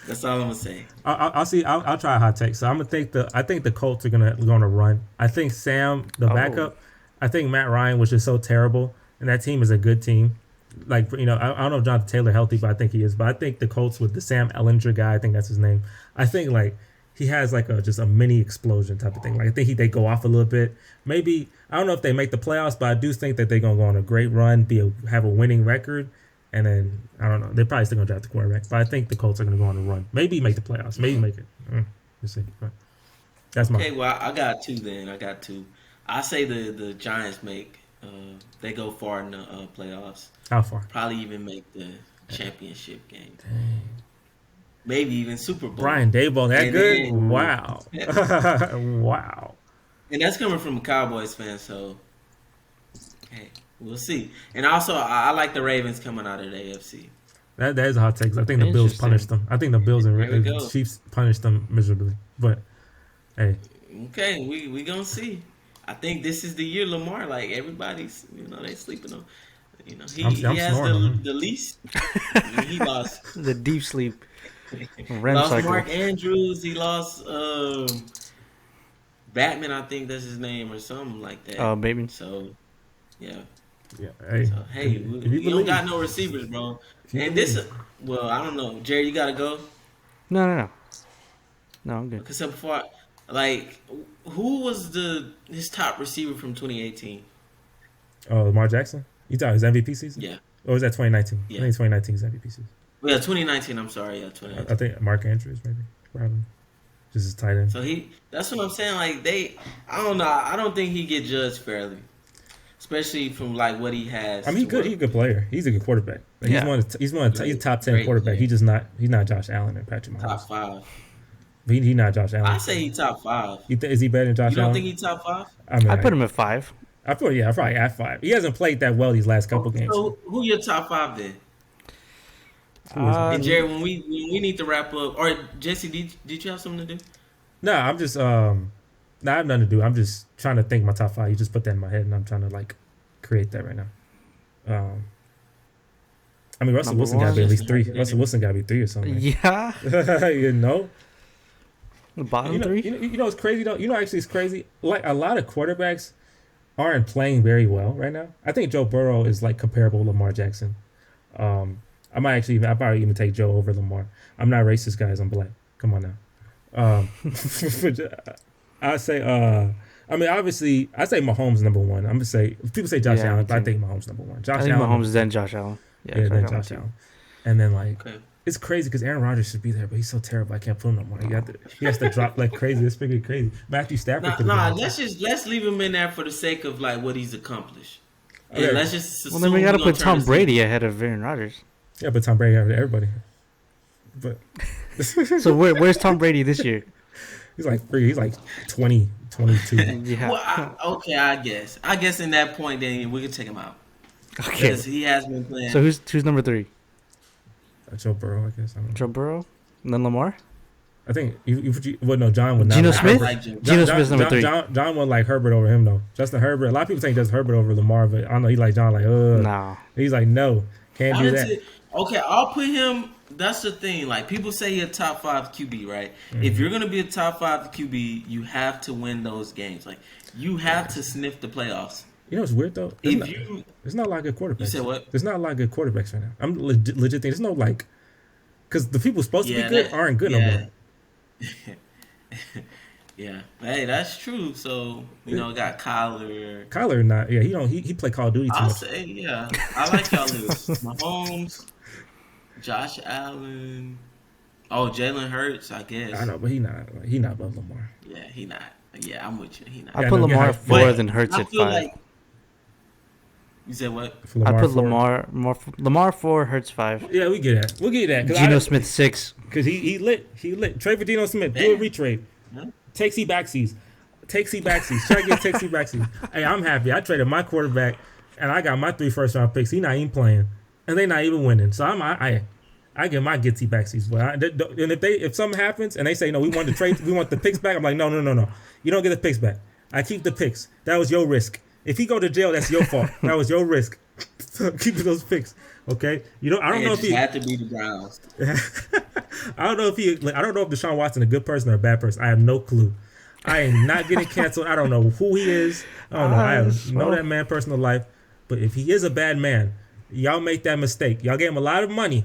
That's all I'm gonna say. I'll see. I'll try a hot take. So I'm gonna think I think the Colts are gonna run. I think Sam, the backup. I think Matt Ryan was just so terrible, and that team is a good team. Like I don't know if Jonathan Taylor healthy, but I think he is. But I think the Colts with the Sam Ellinger guy, I think that's his name. I think like he has like just a mini explosion type of thing. Like I think they go off a little bit. Maybe I don't know if they make the playoffs, but I do think that they're gonna go on a great run, have a winning record, and then I don't know. They're probably still gonna draft the quarterback, but I think the Colts are gonna go on a run. Maybe make the playoffs. Maybe make it. We'll see. But that's my. Okay, well I got two then. I say the Giants make. They go far in the playoffs. How far? Probably even make the championship game. Maybe even Super Bowl. Brian Daboll that And good? then- Wow. Wow. And that's coming from a Cowboys fan, so hey, we'll see. And also, I like the Ravens coming out of the AFC. That is a hot take. 'Cause I think the Bills Interesting. punished them. I think the Bills and There we the go. Chiefs punished them miserably. But hey, Okay, we gonna see. I think this is the year Lamar. Like everybody's, they sleeping on. He I'm has snoring on him. the least. I mean, he lost. The deep sleep. REM Lost cycle. Mark Andrews. He lost Batman. I think that's his name or something like that. Oh, baby. So yeah. yeah, hey, So hey, if we you don't believe, got no receivers, bro. you And this, well, I don't know, Jerry. You gotta go. No. No, I'm good. Because before, like, who was his top receiver from 2018? oh, Lamar Jackson. You thought his MVP season? Yeah. Or was that 2019? Yeah. I think 2019 is MVP season. Well, yeah, 2019. I'm sorry. Yeah, I 2019. think Mark Andrews maybe probably just his tight end. So that's what I'm saying. Like I don't know. I don't think he get judged fairly, especially from like what he has. I mean, he's a good player. He's a good quarterback. Like, Yeah. He's top 10 Great quarterback. player. He's not Josh Allen and Patrick Top Mahomes. 5. He's not Josh Allen. I say he top 5. Is he better than Josh You don't Allen? think he top 5? I mean, I put him at 5. I probably at 5. He hasn't played that well these last couple games. So who your top 5 then? Who is it? And Jerry, when we need to wrap up, or Jesse, did you have something to do? No, I'm just I have nothing to do. I'm just trying to think my top five. You just put that in my head, and I'm trying to like create that right now. I mean, Russell Number Wilson got to one. be at least 3. Russell Wilson got to be 3 or something. Yeah. You know. The bottom You know, 3. you know what's crazy though? You know, actually, it's crazy. Like a lot of quarterbacks aren't playing very well right now. I think Joe Burrow is like comparable to Lamar Jackson. I probably even take Joe over Lamar. I'm not racist, guys. I'm black. Come on now. I say. I mean, obviously, I say Mahomes number 1. I'm gonna say people say Josh Allen, but I think Mahomes number 1. I think Mahomes then Josh Allen. Yeah, then Josh Allen. And then like. Okay. It's crazy because Aaron Rodgers should be there, but he's so terrible. I can't put him no more. He has to drop like crazy. It's freaking crazy. Matthew Stafford. Let's leave him in there for the sake of like what he's accomplished. Okay. And let's just Well, then we got to put Tom Brady ahead of Aaron Rodgers. Yeah, but Tom Brady after everybody. But so where's Tom Brady this year? He's like 20, 22. Yeah. Well, I guess in that point, then we can take him out. Okay. Because he has been playing. So who's number 3? Joe Burrow, I guess. I don't know. Joe Burrow, and then Lamar. I think John would not. Geno Smith. Geno Smith's number 3. John would like Herbert over him though. Justin Herbert. A lot of people think Justin Herbert over Lamar, but I don't know. He like John. Like, No. He's like, no, can't do that. Okay, I'll put him. That's the thing. Like people say, he's a top 5 QB, right? Mm-hmm. If you're gonna be a top 5 QB, you have to win those games. Like you have to sniff the playoffs. You know what's weird though? There's not a lot of good quarterbacks. You said what? There's not a lot of good quarterbacks right now. I'm legit thinking there's no like, because the people supposed to be good aren't good no more. Yeah, hey, that's true. So got Kyler. Kyler not. Yeah, he played Call of Duty too I'll much. say I like y'all list. Mahomes, Josh Allen. Oh, Jalen Hurts, I guess. I know, but he not above Lamar. Yeah, he not. Yeah, I'm with you. He not. I put Lamar at 4, then Hurts at 5. Like, you said what? I put Lamar 4, Hurts 5. Yeah, we get that. We'll get that. Geno Smith 6. Because he lit. Trade for Geno Smith. Do a retrade. Huh? Take C backsies. Try to get take C backsies. Hey, I'm happy. I traded my quarterback, and I got my 3 first-round picks. He not even playing, and they not even winning. So I get my Gitsy backsies. And if something happens and they say no, we want the trade, we want the picks back. I'm like no. You don't get the picks back. I keep the picks. That was your risk. If he go to jail, that's your fault. That was your risk. Keep those picks. Okay. I don't know if he had to be the Browns. I don't know if Deshaun Watson a good person or a bad person. I have no clue. I am not getting canceled. I don't know who he is. I don't know. I know that man personal life. But if he is a bad man, y'all make that mistake. Y'all gave him a lot of money.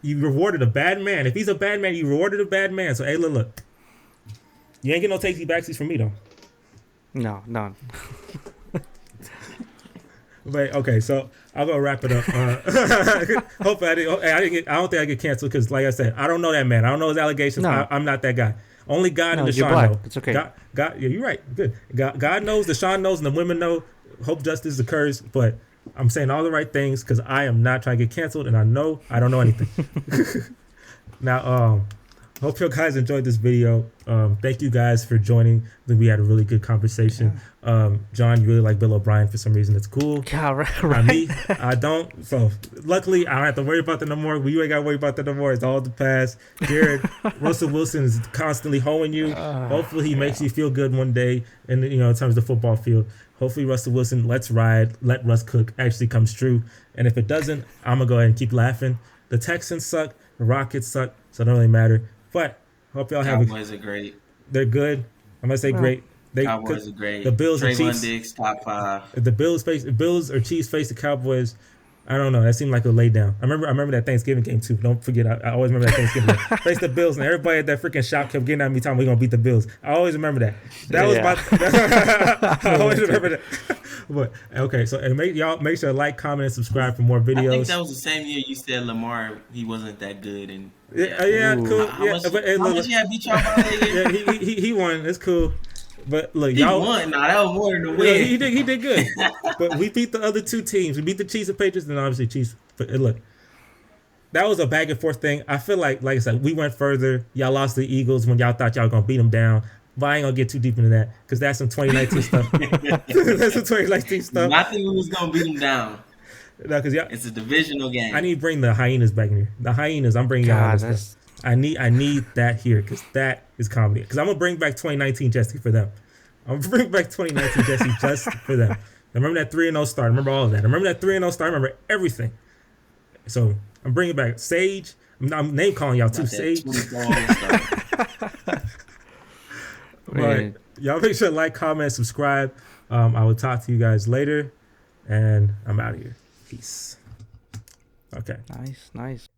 You rewarded a bad man. If he's a bad man, you rewarded a bad man. So hey, look. You ain't get no takesy backsies from me though. No, none. But okay, so I'll go wrap it up. Hopefully, I don't think I get canceled because, like I said, I don't know that man. I don't know his allegations. No. I'm not that guy. Only God and you're Deshaun black. know. It's okay. God, yeah, you're right. Good. God knows, Deshaun knows, and the women know. Hope justice occurs, but I'm saying all the right things because I am not trying to get canceled, and I know I don't know anything. Now, hope you guys enjoyed this video. Thank you guys for joining. I think we had a really good conversation. John, you really like Bill O'Brien for some reason. It's cool. Yeah, right. Me, I don't. So luckily, I don't have to worry about that no more. You ain't got to worry about that no more. It's all the past. Jared, Russell Wilson is constantly hoeing you. Hopefully, he makes you feel good one day. And in terms of the football field, hopefully Russell Wilson, let's ride, let Russ cook actually comes true. And if it doesn't, I'm gonna go ahead and keep laughing. The Texans suck. The Rockets suck. So it don't really matter. But hope y'all have. Cowboys are great. They're good. I'm gonna say great. Cowboys are great. The Bills and Trayvon Chiefs. Diggs, top 5. If the Bills or Chiefs face the Cowboys, I don't know. That seemed like a lay down. I remember that Thanksgiving game too. Don't forget. I always remember that Thanksgiving game. Face the Bills, and everybody at that freaking shop kept getting at me talking we're gonna beat the Bills. I always remember that. That was my. I always remember that. But okay, so and make sure to like, comment, and subscribe for more videos. I think that was the same year you said Lamar he wasn't that good and cool. How much you had beat y'all by that year? Yeah, he won. It's cool. But look, y'all won. Nah, that was more than the win. Yeah, he did good. But we beat the other 2 teams. We beat the Chiefs and Patriots, and obviously Chiefs. But look, that was a back and forth thing. I feel like I said, we went further. Y'all lost the Eagles when y'all thought y'all were gonna beat them down. But I ain't gonna get too deep into that because that's some 2019 stuff. That's some 2019 stuff. I think we was gonna beat them down. No, because It's a divisional game. I need to bring the hyenas back in here. The hyenas, I'm bringing y'all God, this stuff. I need that here because that is comedy. Because I'm gonna bring back 2019 Jesse for them. I'm gonna bring back 2019 Jesse just for them. I remember that 3-0 start. I remember all of that. I remember that 3-0 start. I remember everything. So I'm bringing back Sage. I'm name calling y'all too. Sage. But y'all make sure to like, comment, subscribe. I will talk to you guys later, and I'm out of here. Peace. Okay. Nice.